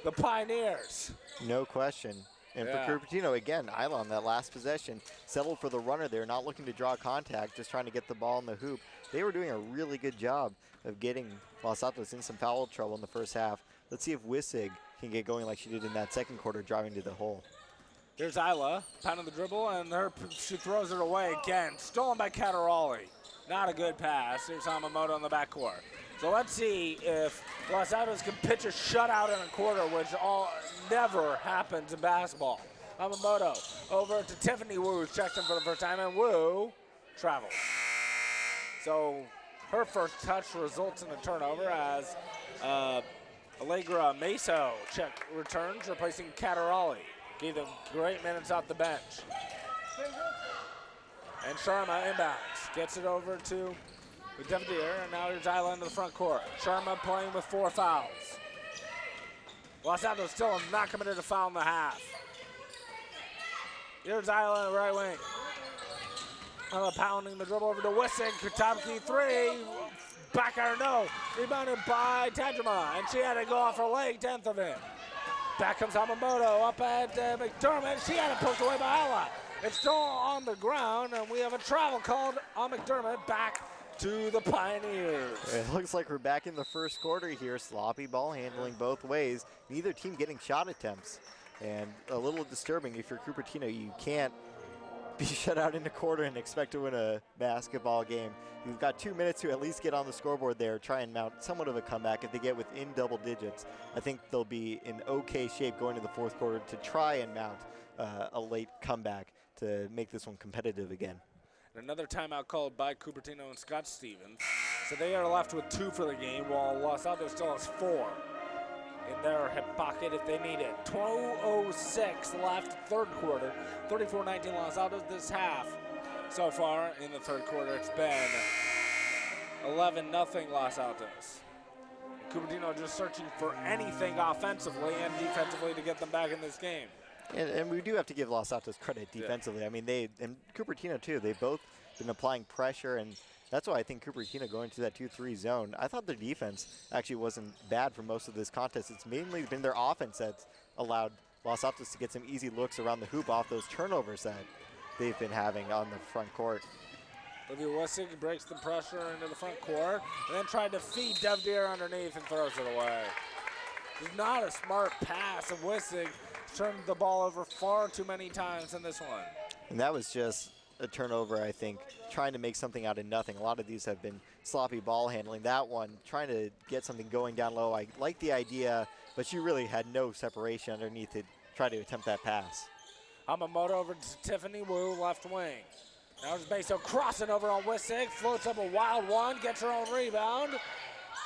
the Pioneers. No question. And for Cupertino, again, Isla on that last possession, settled for the runner there, not looking to draw contact, just trying to get the ball in the hoop. They were doing a really good job of getting Los Altos in some foul trouble in the first half. Let's see if Wissig can get going like she did in that second quarter, driving to the hole. Here's Isla, pounding the dribble, and she throws it away again. Stolen by Cataroli. Not a good pass. Here's Yamamoto on the backcourt. So let's see if Los Altos can pitch a shutout in a quarter, which never happens in basketball. Yamamoto over to Tiffany Wu, who's checked in for the first time, and Wu travels. So her first touch results in a turnover as Allegra Meso returns, replacing Cataroli. Gave them great minutes off the bench. And Sharma inbounds. Gets it over to Devdir, and now here's Isla into the front court. Sharma playing with 4 fouls. Los Altos still not committed a foul in the half. Here's Isla in the right wing. Isla pounding the dribble over to Wissig. Kutabki 3. Back iron no. Rebounded by Tajima, and she had to go off her leg, 10th of it. Back comes Yamamoto up at McDermott. She had it poked away by Isla. It's still on the ground, and we have a travel called on McDermott back to the Pioneers. It looks like we're back in the first quarter here. Sloppy ball handling both ways. Neither team getting shot attempts. And a little disturbing if you're Cupertino. You can't be shut out in a quarter and expect to win a basketball game. You've got 2 minutes to at least get on the scoreboard there, try and mount somewhat of a comeback. If they get within double digits, I think they'll be in okay shape going to the fourth quarter to try and mount a late comeback to make this one competitive again. And another timeout called by Cupertino and Scott Stevens. So they are left with 2 for the game, while Los Altos still has 4 in their hip pocket if they need it. 2:06 left, third quarter. 34-19 Los Altos this half. So far in the third quarter, it's been 11-0 Los Altos. Cupertino just searching for anything offensively and defensively to get them back in this game. And we do have to give Los Altos credit defensively. I mean, and Cupertino too, they've both been applying pressure, and that's why I think Cupertino going to that 2-3 zone. I thought their defense actually wasn't bad for most of this contest. It's mainly been their offense that's allowed Los Altos to get some easy looks around the hoop off those turnovers that they've been having on the front court. Olivia Wissig breaks the pressure into the front court and then tried to feed Devdeer underneath and throws it away. It's not a smart pass, and Wissig turned the ball over far too many times in this one. And that was just a turnover, I think, trying to make something out of nothing. A lot of these have been sloppy ball handling. That one, trying to get something going down low. I like the idea, but she really had no separation underneath to try to attempt that pass. Hamamoto over to Tiffany Wu, left wing. Now it's Meso crossing over on Wissig, floats up a wild one, gets her own rebound.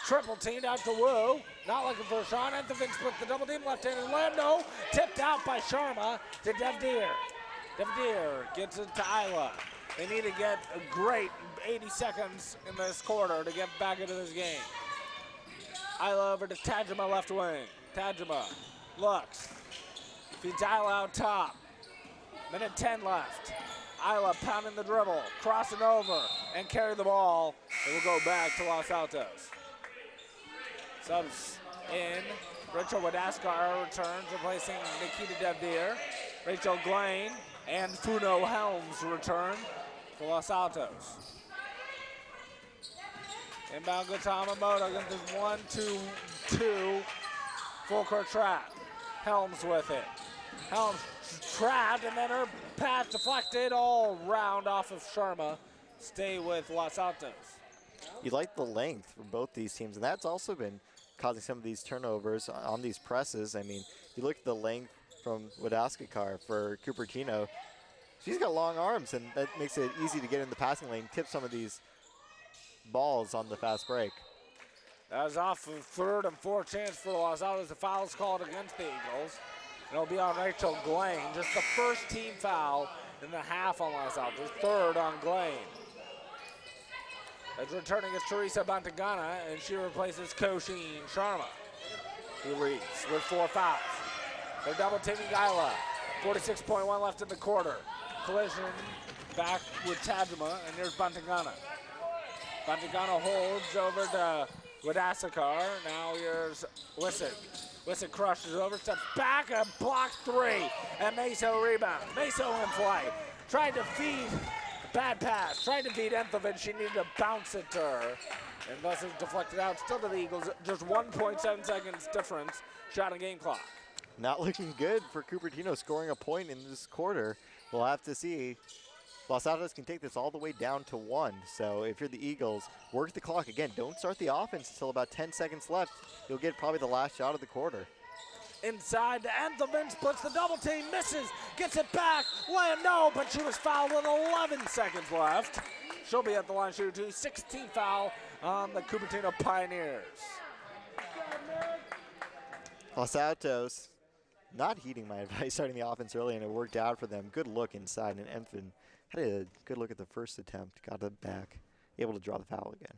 Triple teamed out to Wu. Not looking for a shot. Anthony split the double team, left-handed layup. No, tipped out by Sharma to Devdeer. Devdeer gets it to Isla. They need to get a great 80 seconds in this quarter to get back into this game. Isla over to Tajima, left wing. Tajima looks. Feeds Isla out top. Minute 10 left. Isla pounding the dribble, crossing over, and carry the ball. It will go back to Los Altos. Subs in. Rachel Wadaskar returns, replacing Nikita Devdeer. Rachel Glain and Funo Helms return for Los Altos. Inbound goes to Hamamoto against this 1-2-2 full court trap. Helms with it. Helms trapped, and then her pass deflected all round off of Sharma. Stay with Los Altos. You like the length for both these teams, and that's also been causing some of these turnovers on these presses. I mean, you look at the length from Wadaskar for Cupertino. She's got long arms, and that makes it easy to get in the passing lane, tip some of these balls on the fast break. That was off of third and fourth chance for Los Altos. The foul is called against the Eagles. It'll be on Rachel Glain, just the first team foul in the half on Los Altos, third on Glain. As returning is Teresa Bantagana, and she replaces Kosheen Sharma, who leads with 4 fouls. They're double teaming Isla. 46.1 left in the quarter. Collision back with Tajima, and here's Bantagana. Bantagana holds over to Wadaskar. Now here's Wissig. Wissig crushes over, steps back, and blocks 3. And Meso rebounds. Meso in flight. Tried to feed, bad pass. Tried to feed Enthevin. She needed to bounce it to her. And thus it's deflected out. Still to the Eagles. Just 1.7 seconds difference. Shot and game clock. Not looking good for Cupertino scoring a point in this quarter. We'll have to see. Los Altos can take this all the way down to 1. So if you're the Eagles, work the clock. Again, don't start the offense until about 10 seconds left. You'll get probably the last shot of the quarter. Inside to Anthevin, splits the double team, misses, gets it back, no, but she was fouled with 11 seconds left. She'll be at the line shooting 16th foul on the Cupertino Pioneers. Los Altos not heeding my advice starting the offense early, and it worked out for them. Good look inside, and Enthevin had a good look at the first attempt, got it back, able to draw the foul again.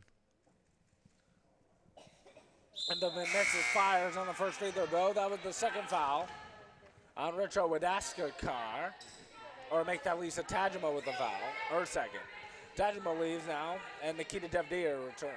Enthevin misses, fires on the first free throw, though. That was the second foul on Richo Wadaskar. Or make that Lisa Tajima with the foul, or second. Tajima leaves now, and Nikita Devdeer returns.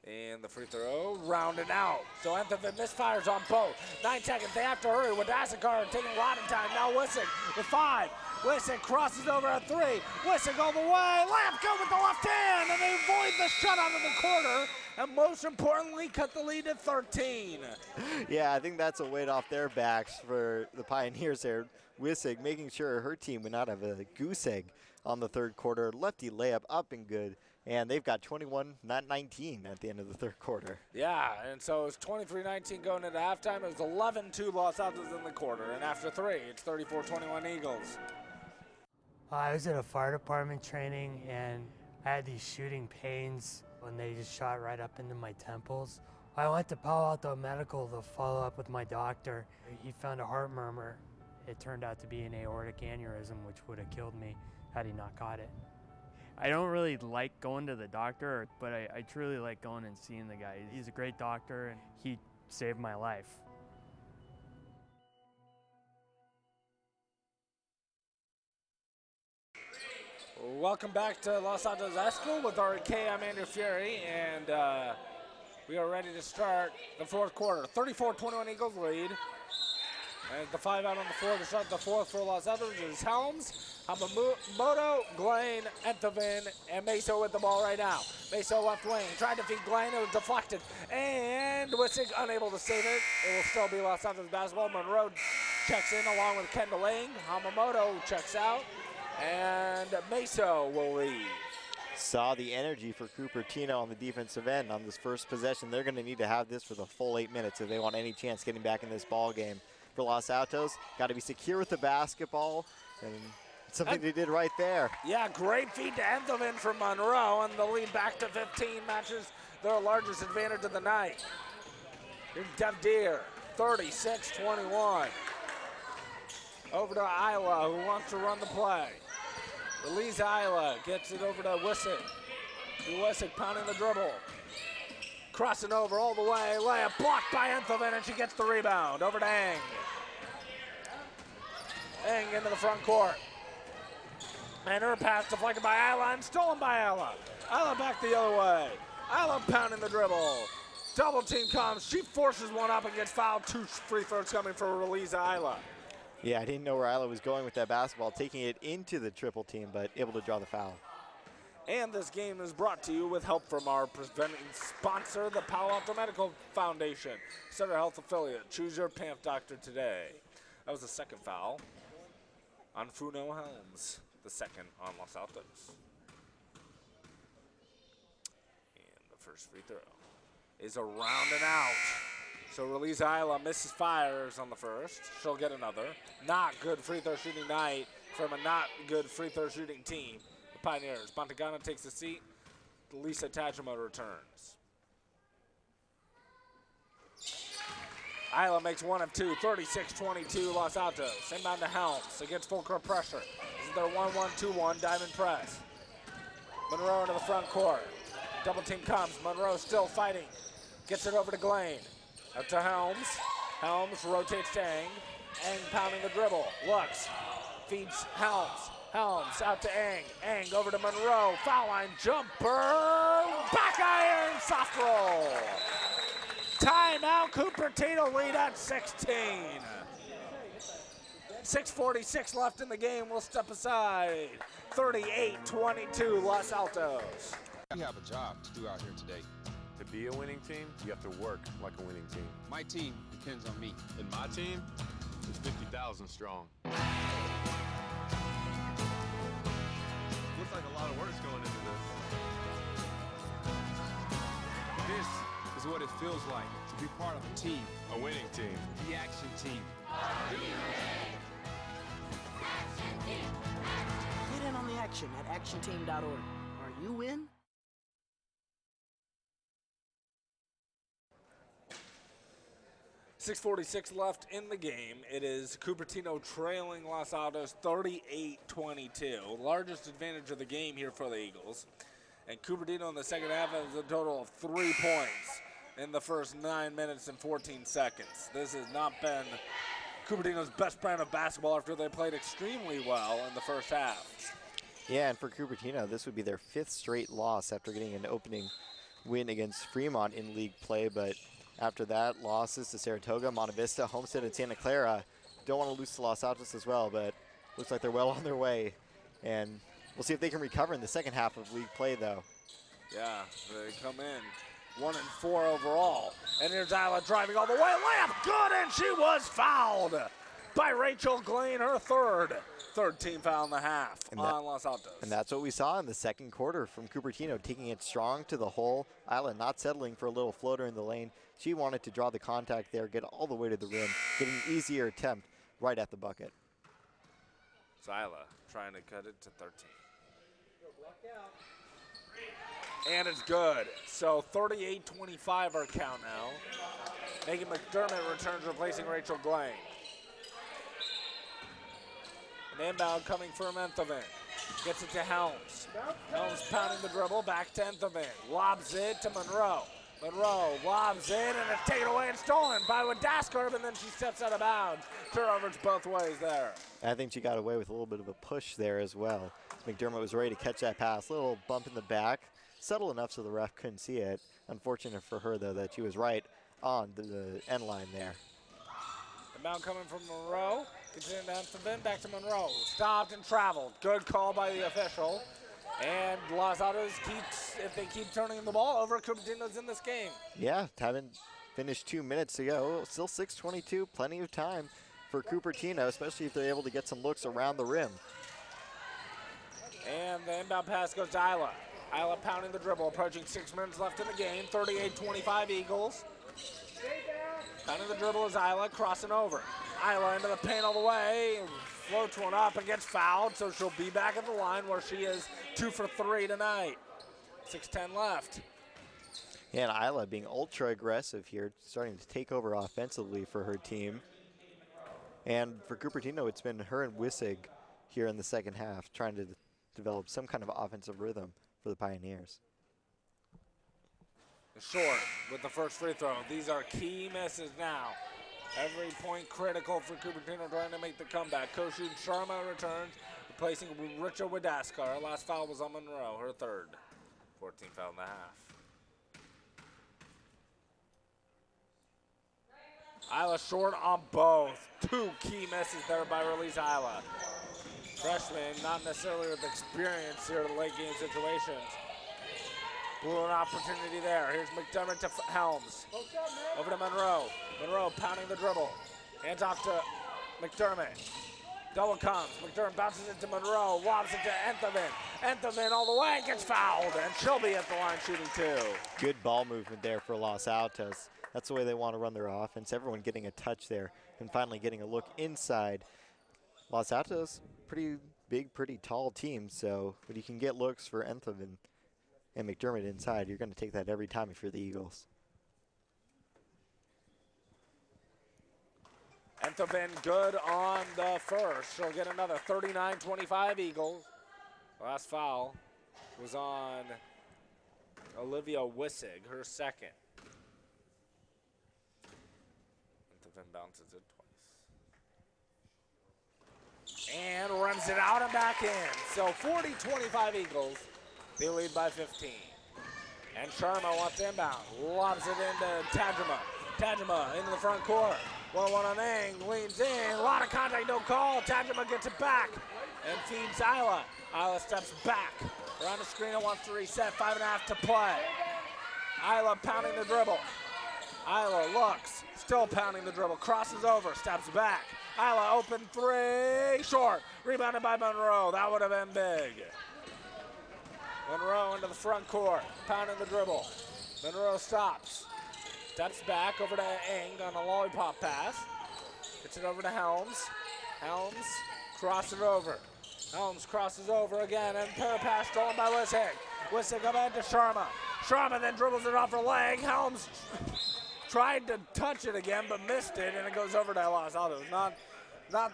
And the free throw, rounded out. So Enthevin misfires on both. 9 seconds, they have to hurry. Wadaskar taking a lot of time. Now Wissig with 5. Wissig crosses over at 3. Wissig all the way. Layup good with the left hand, and they avoid the shutout in the quarter. And most importantly, cut the lead to 13. Yeah, I think that's a weight off their backs for the Pioneers there. Wissig making sure her team would not have a goose egg on the third quarter. Lefty layup up and good. And they've got 21, not 19 at the end of the third quarter. Yeah, and so it's 23-19 going into halftime. It was 11-2 Los Altos in the quarter. And after 3, it's 34-21 Eagles. I was at a fire department training, and I had these shooting pains when they just shot right up into my temples. I went to Palo Alto Medical to follow up with my doctor. He found a heart murmur. It turned out to be an aortic aneurysm, which would have killed me. had he not caught it. I don't really like going to the doctor, but I truly like going and seeing the guy. He's a great doctor, and he saved my life. Welcome back to Los Altos High School with our KMVT Fury, and we are ready to start the fourth quarter. 34-21 Eagles lead. And the 5 out on the floor to start the fourth for Los Altos is Helms, Hamamoto, Glain, Enthoven, and Meso with the ball right now. Meso left wing, tried to feed Glain, it was deflected, and Wissig unable to save it. It will still be Los Altos basketball. Monroe checks in along with Kendall Lang. Hamamoto checks out, and Meso will lead. Saw the energy for Cupertino on the defensive end on this first possession. They're going to need to have this for the full 8 minutes if they want any chance getting back in this ball game. For Los Altos, got to be secure with the basketball, and something they did right there. Yeah, great feed to Enthoven from Monroe, and the lead back to 15 matches their largest advantage of the night. Here's Dev Deer, 36-21. Over to Isla, who wants to run the play. Release Isla, gets it over to Wissig. Wissig pounding the dribble. Crossing over all the way, layup blocked by Enthoven, and she gets the rebound. Over to Eng. Eng into the front court. And her pass deflected by Isla and stolen by Isla. Isla back the other way. Isla pounding the dribble. Double team comes. She forces one up and gets fouled. 2 free throws coming for Release Isla. Yeah, I didn't know where Isla was going with that basketball, taking it into the triple team, but able to draw the foul. And this game is brought to you with help from our presenting sponsor, the Palo Alto Medical Foundation, Sutter Health affiliate. Choose your PAMP doctor today. That was the second foul on Funo Helms, the second on Los Altos. And the first free throw is around and out. So Release Isla misses fires on the first. She'll get another. Not good free throw shooting night from a not good free throw shooting team. Pioneers. Montagana takes the seat. Lisa Tajima returns. Isla makes one of two. 36-22 Los Altos. Inbound to Helms against full court pressure. This is their 1-1-2-1 diamond press. Monroe into the front court. Double team comes. Monroe still fighting. Gets it over to Glain. Up to Helms. Helms rotates to Eng. Eng pounding the dribble. Looks. Feeds Helms. Helms out to Eng. Eng over to Monroe. Foul line jumper. Back iron. Soft roll. Timeout. Cupertino lead at 16. 6:46 left in the game. We'll step aside. 38-22 Los Altos. We have a job to do out here today. To be a winning team, you have to work like a winning team. My team depends on me. And my team is 50,000 strong. Looks like a lot of work's going into this. This is what it feels like to be part of a team. A winning team. The action team. Get in on the action at actionteam.org. Are you in? .646 left in the game. It is Cupertino trailing Los Altos 38-22. Largest advantage of the game here for the Eagles. And Cupertino in the second half has a total of 3 points in the first 9 minutes and 14 seconds. This has not been Cupertino's best brand of basketball after they played extremely well in the first half. Yeah, and for Cupertino, this would be their 5th straight loss after getting an opening win against Fremont in league play, but after that, losses to Saratoga, Monte Vista, Homestead, and Santa Clara. Don't want to lose to Los Altos as well, but looks like they're well on their way. And we'll see if they can recover in the second half of league play, though. Yeah, they come in 1-4 overall. And here's Isla driving all the way. Layup good, and she was fouled by Rachel Glain, her third team foul in the half on Los Altos. And that's what we saw in the second quarter from Cupertino, taking it strong to the hole. Isla not settling for a little floater in the lane. She wanted to draw the contact there, get all the way to the rim, get an easier attempt right at the bucket. Isla trying to cut it to 13. And it's good. So 38-25 our count now. Megan McDermott returns, replacing Rachel Glain. An inbound coming from Enthoven. Gets it to Helms. Helms pounding the dribble, back to Enthoven. Lobs it to Monroe. Monroe lobs it, and it's taken away and stolen by Wadaskarp, and then she steps out of bounds. Turnovers both ways there. I think she got away with a little bit of a push there as well. McDermott was ready to catch that pass. Little bump in the back. Subtle enough so the ref couldn't see it. Unfortunate for her, though, that she was right on the end line there. Inbound coming from Monroe. Gets it down to Ben, back to Monroe. Stopped and traveled. Good call by the official. And Los Altos keeps, if they keep turning the ball over, Cupertino's in this game. Yeah, haven't finished 2 minutes to go. Still 6:22, plenty of time for Cupertino, especially if they're able to get some looks around the rim. And the inbound pass goes to Isla. Isla pounding the dribble, approaching 6 minutes left in the game. 38-25 Eagles. Pounding the dribble is Isla, crossing over. Isla into the paint all the way, floats one up and gets fouled, so she'll be back at the line where she is 2 for 3 tonight. 6:10 left. Yeah, and Isla being ultra aggressive here, starting to take over offensively for her team. And for Cupertino, it's been her and Wissig here in the second half, trying to develop some kind of offensive rhythm for the Pioneers. Short with the first free throw. These are key misses now. Every point critical for Cupertino trying to make the comeback. Koshu Sharma returns, replacing Richa Wadaskar. Last foul was on Monroe, her third. 14 foul and a half. Isla short on both. 2 key misses there by Release Isla. Freshman, not necessarily with experience here in late game situations. Blew an opportunity there. Here's McDermott to Helms. Over to Monroe. Monroe pounding the dribble. Hands off to McDermott. Double comes. McDermott bounces it to Monroe. Lobs it to Enthoven. Enthoven all the way. Gets fouled. And she'll be at the line shooting 2. Good ball movement there for Los Altos. That's the way they want to run their offense. Everyone getting a touch there and finally getting a look inside. Los Altos, pretty big, pretty tall team. So when you can get looks for Enthoven and McDermott inside, you're going to take that every time if you're the Eagles. Enthoven good on the first. She'll get another 39-25 Eagles. Last foul was on Olivia Wissig, her second. Enthoven bounces it twice. And runs it out and back in. So 40-25 Eagles. They lead by 15. And Sharma wants to inbound. Lobs it into Tajima. Tajima into the front court. 1-1 on Eng. Leans in. A lot of contact, no call. Tajima gets it back and feeds Isla. Isla steps back. Around the screen and wants to reset. 5.5 to play. Isla pounding the dribble. Isla looks. Still pounding the dribble. Crosses over. Steps back. Isla open 3. Short. Rebounded by Monroe. That would have been big. Monroe into the front court, pounding the dribble. Monroe stops, steps back over to Eng on a lollipop pass. Gets it over to Helms. Helms crosses it over. Helms crosses over again, and pair pass stolen by Wissig. Wissig up ahead to Sharma. Sharma then dribbles it off her leg. Helms tried to touch it again, but missed it, and it goes over to Los Altos. Not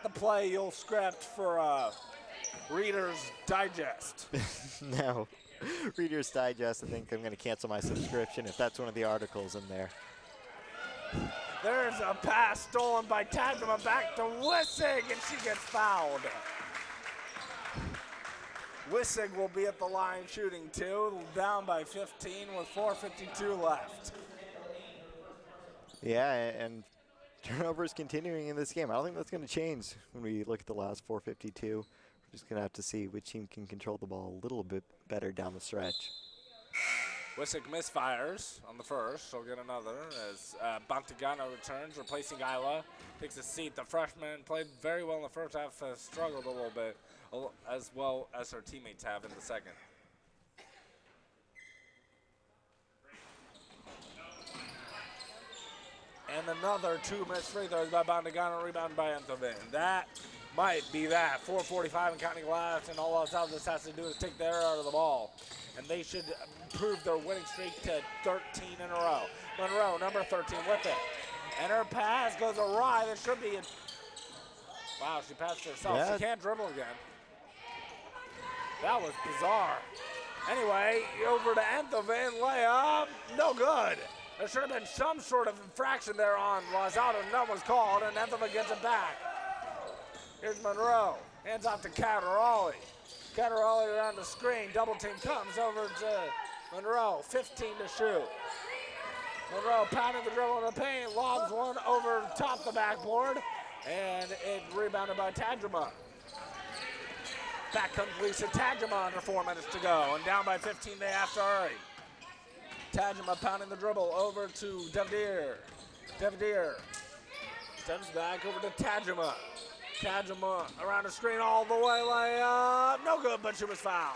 the play you'll script for Reader's Digest. No. Reader's Digest, I think I'm going to cancel my subscription if that's one of the articles in there. There's a pass stolen by Tajima back to Wissig, and she gets fouled. Wissig will be at the line shooting 2, down by 15 with 4:52 left. Yeah, and turnovers continuing in this game. I don't think that's going to change when we look at the last 4:52. We're just going to have to see which team can control the ball a little bit better down the stretch. Wissig misfires on the first. She'll get another as Bantigano returns, replacing Isla. Takes a seat. The freshman played very well in the first half, has struggled a little bit, as well as her teammates have in the second. And another 2 missed free throws by Bantigano, rebounded by Enthoven. That might be that. 4:45 and counting left, and all Los Altos has to do is take their out of the ball. And they should improve their winning streak to 13 in a row. Monroe, number 13, with it. And her pass goes awry. There should be a... Wow, she passed herself. Yeah. She can't dribble again. That was bizarre. Anyway, over to Enthoven, layup, no good. There should have been some sort of infraction there on Los Altos. None was called, and Enthoven gets it back. Here's Monroe, hands off to Cataroli. Cataroli around the screen, double team comes over to Monroe, 15 to shoot. Monroe pounding the dribble in the paint, lobs one over top the backboard, and it rebounded by Tajima. Back comes Lisa Tajima under 4 minutes to go, and down by 15 they have to hurry. Tajima pounding the dribble over to Devdir. Devdir steps back over to Tajima. Tajima around the screen all the way, layup, no good, but she was fouled.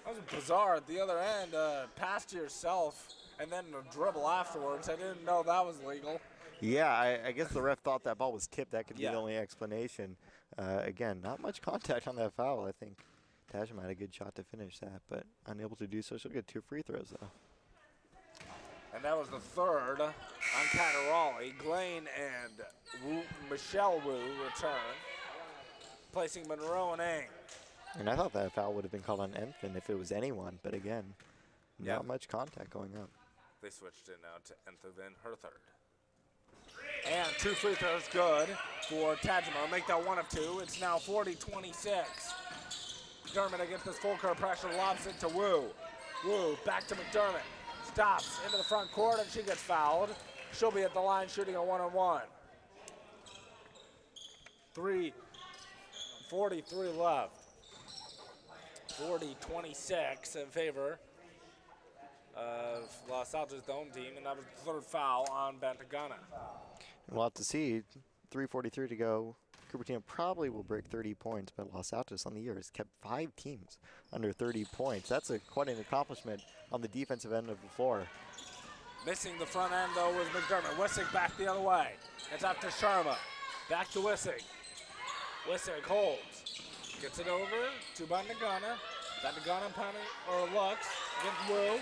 That was bizarre at the other end, pass to yourself, and then a dribble afterwards. I didn't know that was legal. Yeah, I guess the ref thought that ball was tipped. That could be the only explanation. Again, not much contact on that foul. I think Tajima had a good shot to finish that, but unable to do so. She'll get 2 free throws, though. And that was the third on Cataroli. Glaine and Michelle Wu return, placing Monroe and Eng. And I thought that foul would have been called on Enfin if it was anyone, but again, not much contact going up. They switched it now to Enthoven, her third. And 2 free throws good for Tajima. Make that 1 of 2. It's now 40-26. McDermott against this full court pressure, lobs it to Wu. Wu back to McDermott. Stops into the front court and she gets fouled. She'll be at the line shooting a 1-on-1. 43 left. 40-26 in favor of Los Altos, the home team, and that was the third foul on Bantagana. We'll have to see. 3:43 to go. Cupertino probably will break 30 points, but Los Altos on the year has kept 5 teams under 30 points. That's quite an accomplishment on the defensive end of the floor. Missing the front end, though, was McDermott. Wissig back the other way. It's up to Sharma. Back to Wissig. Wissig holds. Gets it over to Bantagana. Bantagana pounding, or looks, against Wu.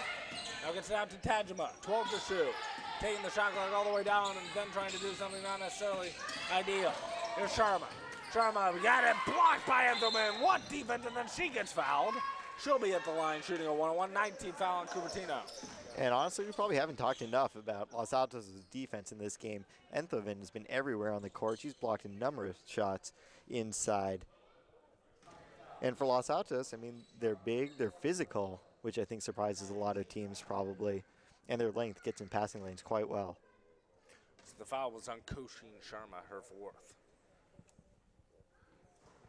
Now gets it out to Tajima. 12 to shoot. Taking the shot clock all the way down and then trying to do something not necessarily ideal. Here's Sharma. Sharma, we got it blocked by Enthoven. What defense, and then she gets fouled. She'll be at the line shooting a 1-on-1. 19 foul on Cupertino. And honestly, we probably haven't talked enough about Los Altos' defense in this game. Enthoven has been everywhere on the court. She's blocked a number of shots inside. And for Los Altos, I mean, they're big, they're physical, which I think surprises a lot of teams probably. And their length gets in passing lanes quite well. So the foul was on Koshin Sharma, her 4th.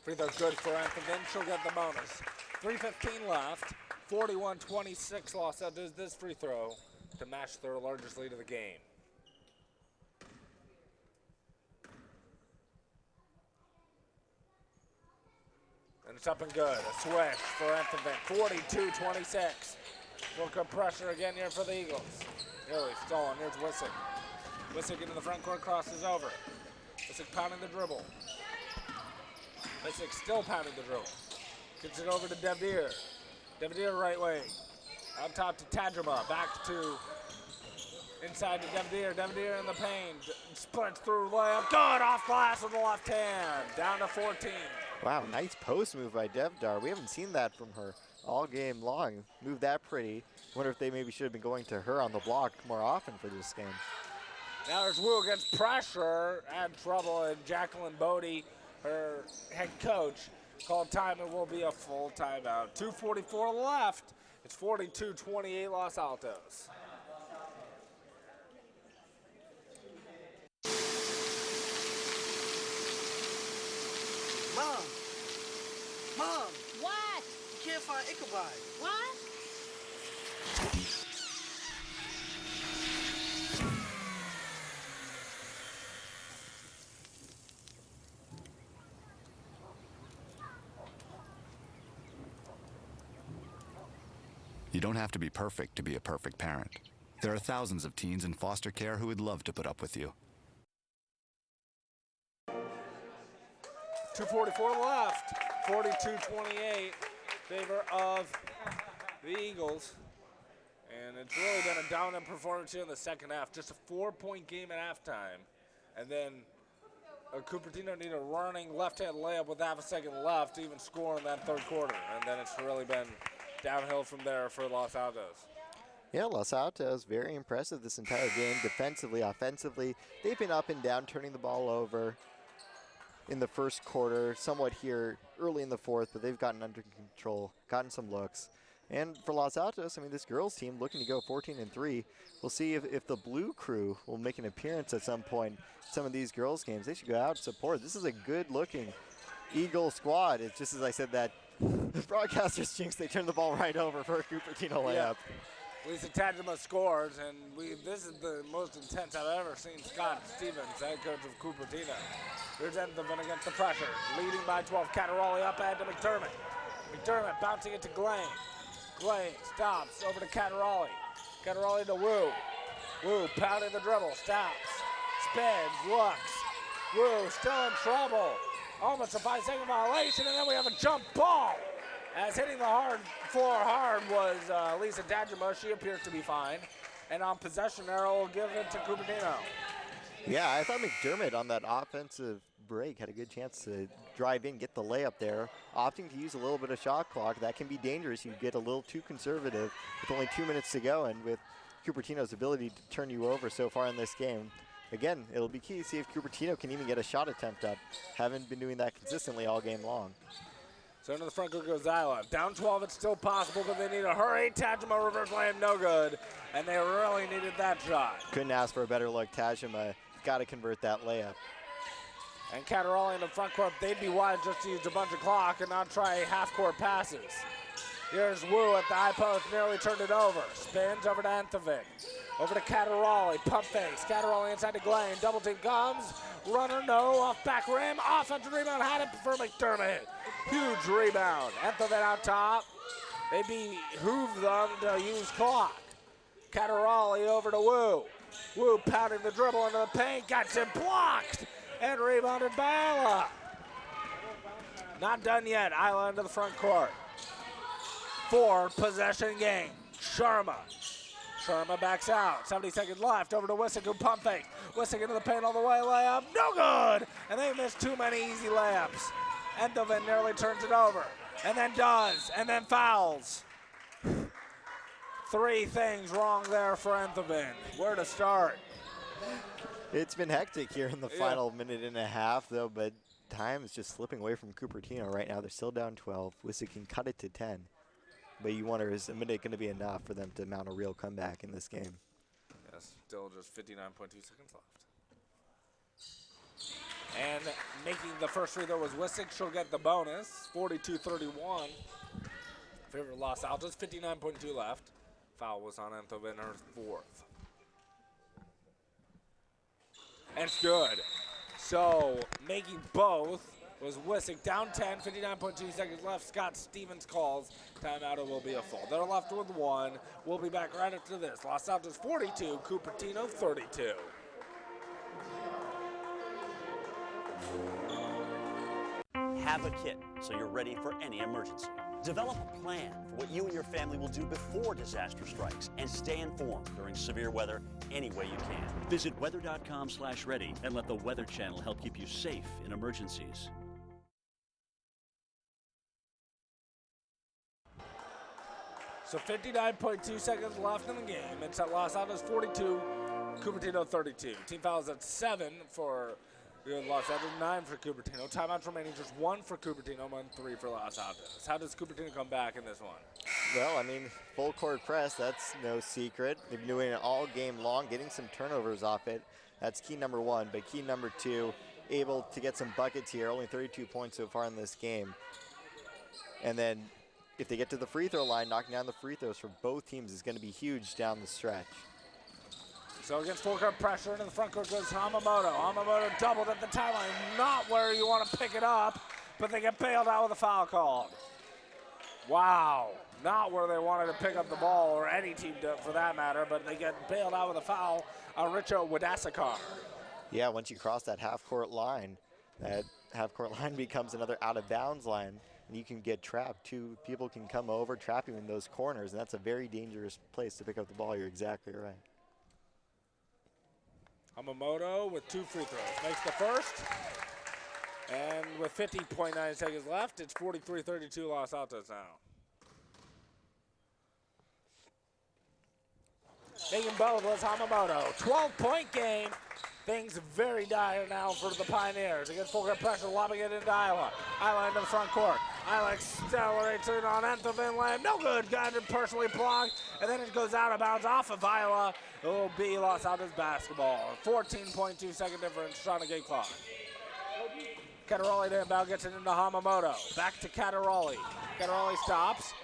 Free throw good for Enthoven. She'll get the bonus. 3:15 left. 41-26 Los Altos. This free throw to match their largest lead of the game. And it's up and good. A switch for Enthoven. 42-26. Full court pressure again here for the Eagles. Nearly stolen. Here's Wissig. Wissig into the front court, crosses over. Wissig pounding the dribble. Wissig still pounding the dribble. Gets it over to Devdir. Devdir right wing. Up top to Tajima. Back to inside to Devdir. Devdir in the paint. Sprints through layup. Good off glass with the left hand. Down to 14. Wow, nice post move by Devdar. We haven't seen that from her all game long. Moved that pretty. Wonder if they maybe should have been going to her on the block more often for this game. Now there's Wu against pressure and trouble, and Jacqueline Bodie, her head coach, called time. It will be a full timeout. 2:44 left. It's 42-28 Los Altos. Mom! Mom! What? You can't find Ichabod. What? You don't have to be perfect to be a perfect parent. There are thousands of teens in foster care who would love to put up with you. 2:44 left. 42-28 favor of the Eagles. And it's really been a dominant performance here in the second half. Just a 4-point game at halftime. And then Cupertino need a running left-hand layup with half a second left to even score in that third quarter. And then it's really been downhill from there for Los Altos. Yeah, Los Altos, very impressive this entire game, defensively, offensively. They've been up and down, turning the ball over in the first quarter, somewhat here early in the fourth, but they've gotten under control, gotten some looks. And for Los Altos, I mean, this girls team looking to go 14-3. We'll see if the blue crew will make an appearance at some point in some of these girls games. They should go out and support. This is a good-looking Eagle squad. It's just as I said that, the broadcasters jinx, they turn the ball right over for a Cupertino layup. Yeah. Lisa Tajima scores, and this is the most intense I've ever seen Scott Stevens, head coach of Cupertino. Here's Enthoven against the pressure, leading by 12. Cataroli up ahead to McDermott. McDermott bouncing it to Glane. Glane stops over to Cataroli. Cataroli to Wu. Wu pounding the dribble, stops, spins, looks. Wu still in trouble. Almost a 5-second violation, and then we have a jump ball. As hitting the floor hard was Lisa Tajima. She appears to be fine. And on possession arrow, will give it to Cupertino. Yeah, I thought McDermott on that offensive break had a good chance to drive in, get the layup there, opting to use a little bit of shot clock. That can be dangerous. You get a little too conservative with only 2 minutes to go, and with Cupertino's ability to turn you over so far in this game. Again, it'll be key to see if Cupertino can even get a shot attempt up. Haven't been doing that consistently all game long. So into the front court goes Zyla. Down 12, it's still possible, but they need a hurry. Tajima reverse layup, no good. And they really needed that shot. Couldn't ask for a better look. Tajima got to convert that layup. And Cataroli in the front court, they'd be wise just to use a bunch of clock and not try half-court passes. Here's Wu at the high post, nearly turned it over. Spins over to Enthoven. Over to Cataroli, pump face. Cataroli inside to Glane, double team comes. Runner, no, off back rim. Offensive rebound, had it for McDermott. Huge rebound. Enthoven out top. They behoove them to use clock. Cataroli over to Wu. Wu pounding the dribble into the paint, got it blocked, and rebounded by Isla. Not done yet. Isla into the front court. 4 possession game. Sharma backs out. 70 seconds left. Over to Wissick, who pump fake. Wissick into the paint all the way. Layup. No good. And they missed too many easy layups. Enthoven nearly turns it over. And then does. And then fouls. 3 things wrong there for Enthoven. Where to start? It's been hectic here in the final minute and a half, though, but time is just slipping away from Cupertino right now. They're still down 12. Wissick can cut it to 10. But you wonder, is a minute going to be enough for them to mount a real comeback in this game? Yes, still just 59.2 seconds left. And making the first free throw was Wissick. She'll get the bonus, 42-31. Favor Los Altos, 59.2 left. Foul was on Enthoven, her 4th. And it's good. So making both was Wissick, down 10, 59.2 seconds left. Scott Stevens calls timeout. It will be a full. They're left with 1. We'll be back right after this. Los Altos 42, Cupertino 32. Have a kit so you're ready for any emergency. Develop a plan for what you and your family will do before disaster strikes, and stay informed during severe weather any way you can. Visit weather.com/ready and let the Weather Channel help keep you safe in emergencies. So 59.2 seconds left in the game. It's at Los Altos 42, Cupertino 32. Team fouls at 7 for Los Altos, 9 for Cupertino. Timeouts remaining, just 1 for Cupertino, 3 for Los Altos. How does Cupertino come back in this one? Well, I mean, full court press, that's no secret. They've been doing it all game long, getting some turnovers off it. That's key number 1. But key number 2, able to get some buckets here, only 32 points so far in this game. And then if they get to the free throw line, knocking down the free throws for both teams is going to be huge down the stretch. So against full court pressure, into the front court goes Hamamoto. Hamamoto doubled at the timeline. Not where you want to pick it up, but they get bailed out with a foul called. Wow. Not where they wanted to pick up the ball, or any team for that matter, but they get bailed out with a foul on Richo Wadasakar. Yeah, once you cross that half-court line, that half-court line becomes another out-of-bounds line, and you can get trapped. 2 people can come over, trap you in those corners, and that's a very dangerous place to pick up the ball. You're exactly right. Hamamoto with 2 free throws. Makes the first. And with 50.9 seconds left, it's 43-32 Los Altos now. Making both was Hamamoto. 12-point game. Things very dire now for the Pioneers. Against full court pressure, lobbing it into Isla. Isla into the front court. Isla accelerates it on Anthony Lamb. No good. Got it personally blocked. And then it goes out of bounds off of Isla. It will be Los Altos basketball. 14.2 second difference on the game clock. Cataroli to inbound, gets it into Hamamoto. Back to Cataroli. Cataroli stops.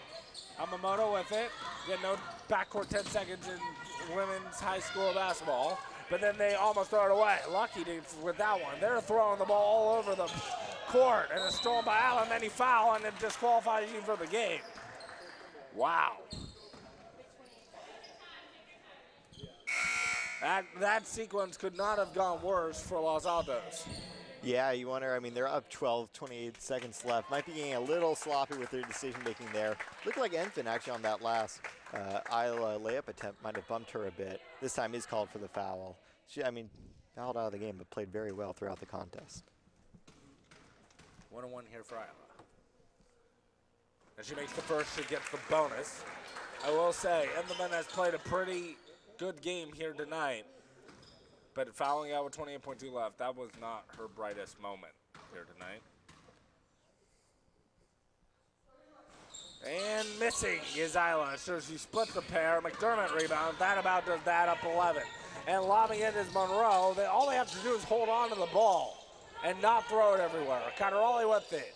Hamamoto with it. Get no backcourt 10 seconds in women's high school basketball. But then they almost throw it away. Lucky with that one. They're throwing the ball all over the court. And it's stolen by Allen. Then he foul and it disqualifies you for the game. Wow. That sequence could not have gone worse for Los Altos. Yeah, you wonder, I mean, they're up 12, 28 seconds left. Might be getting a little sloppy with their decision-making there. Looked like Enfin actually on that last Isla layup attempt might have bumped her a bit. This time is called for the foul. She, I mean, fouled out of the game, but played very well throughout the contest. 1-1 here for Isla. And she makes the first, she gets the bonus. I will say, Engelman has played a pretty good game here tonight. But fouling out with 28.2 left, that was not her brightest moment here tonight. And missing is Isla. So she split the pair. McDermott rebound. That about does that, up 11. And lobbing it is Monroe. All they have to do is hold on to the ball and not throw it everywhere. Cataroli with it.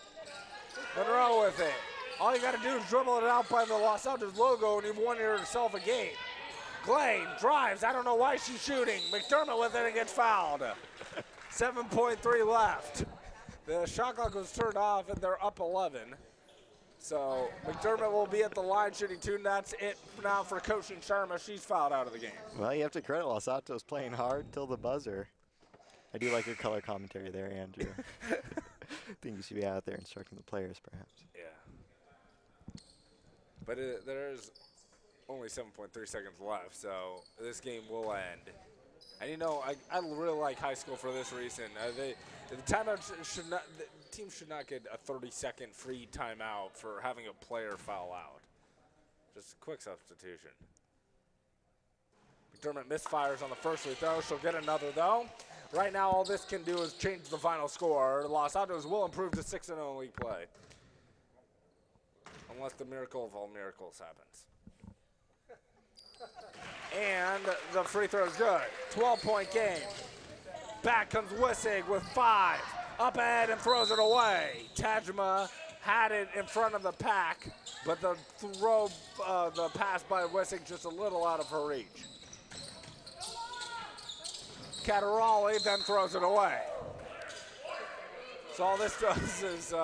Monroe with it. All you got to do is dribble it out by the Los Altos logo and you've won yourself a game. Glade drives. I don't know why she's shooting. McDermott with it and gets fouled. 7.3 left. The shot clock was turned off and they're up 11. So McDermott will be at the line shooting 2. And that's it now for coaching Sharma. She's fouled out of the game. Well, you have to credit Los Altos playing hard till the buzzer. I do like your color commentary there, Andrew. I think you should be out there instructing the players, perhaps. Yeah. But there's only 7.3 seconds left, so this game will end. And you know, I really like high school for this reason. The team should not get a 30-second free timeout for having a player foul out. Just a quick substitution. McDermott misfires on the first free throw. She'll get another though. Right now, all this can do is change the final score. Los Altos will improve to 6-0 league play, unless the miracle of all miracles happens. And the free throw is good. 12-point game. Back comes Wissig with 5. Up ahead and throws it away. Tajima had it in front of the pack, but the pass by Wissig just a little out of her reach. Cataroli then throws it away. So all this does is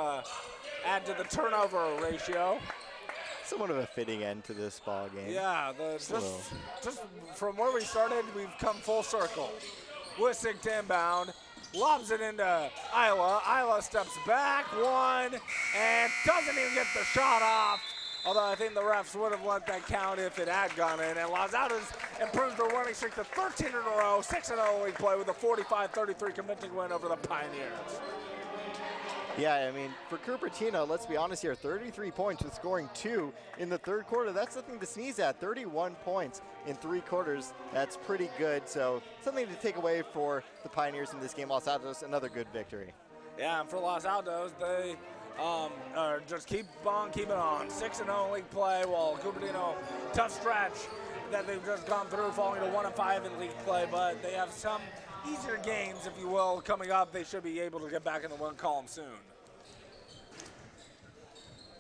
add to the turnover ratio. Somewhat of a fitting end to this ball game. Yeah, just from where we started, we've come full circle. Wissig to inbound, lobs it into Isla. Isla steps back, 1, and doesn't even get the shot off. Although I think the refs would have let that count if it had gone in. And Los Altos improves their winning streak to 13 in a row, 6-0 league play with a 45-33 convincing win over the Pioneers. Yeah, I mean, for Cupertino, let's be honest here, 33 points with scoring 2 in the third quarter. That's nothing to sneeze at. 31 points in 3 quarters. That's pretty good. So something to take away for the Pioneers in this game. Los Altos, another good victory. Yeah, and for Los Altos, they just keep on keeping on. 6-0 league play, while Cupertino, tough stretch that they've just gone through, falling to 1-5 in league play, but they have some easier games, if you will, coming up. They should be able to get back in the win column soon.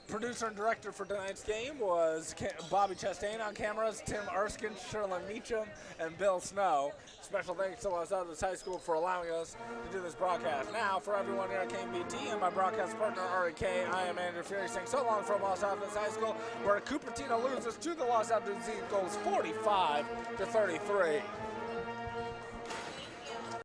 Producer and director for tonight's game was Bobby Chastain. On cameras, Tim Erskine, Sherlyn Meacham, and Bill Snow. Special thanks to Los Altos High School for allowing us to do this broadcast. Now, for everyone here at KMVT and my broadcast partner, REK, I am Andrew Fury saying so long from Los Altos High School, where Cupertino loses to the Los Altos Eagles 45-33.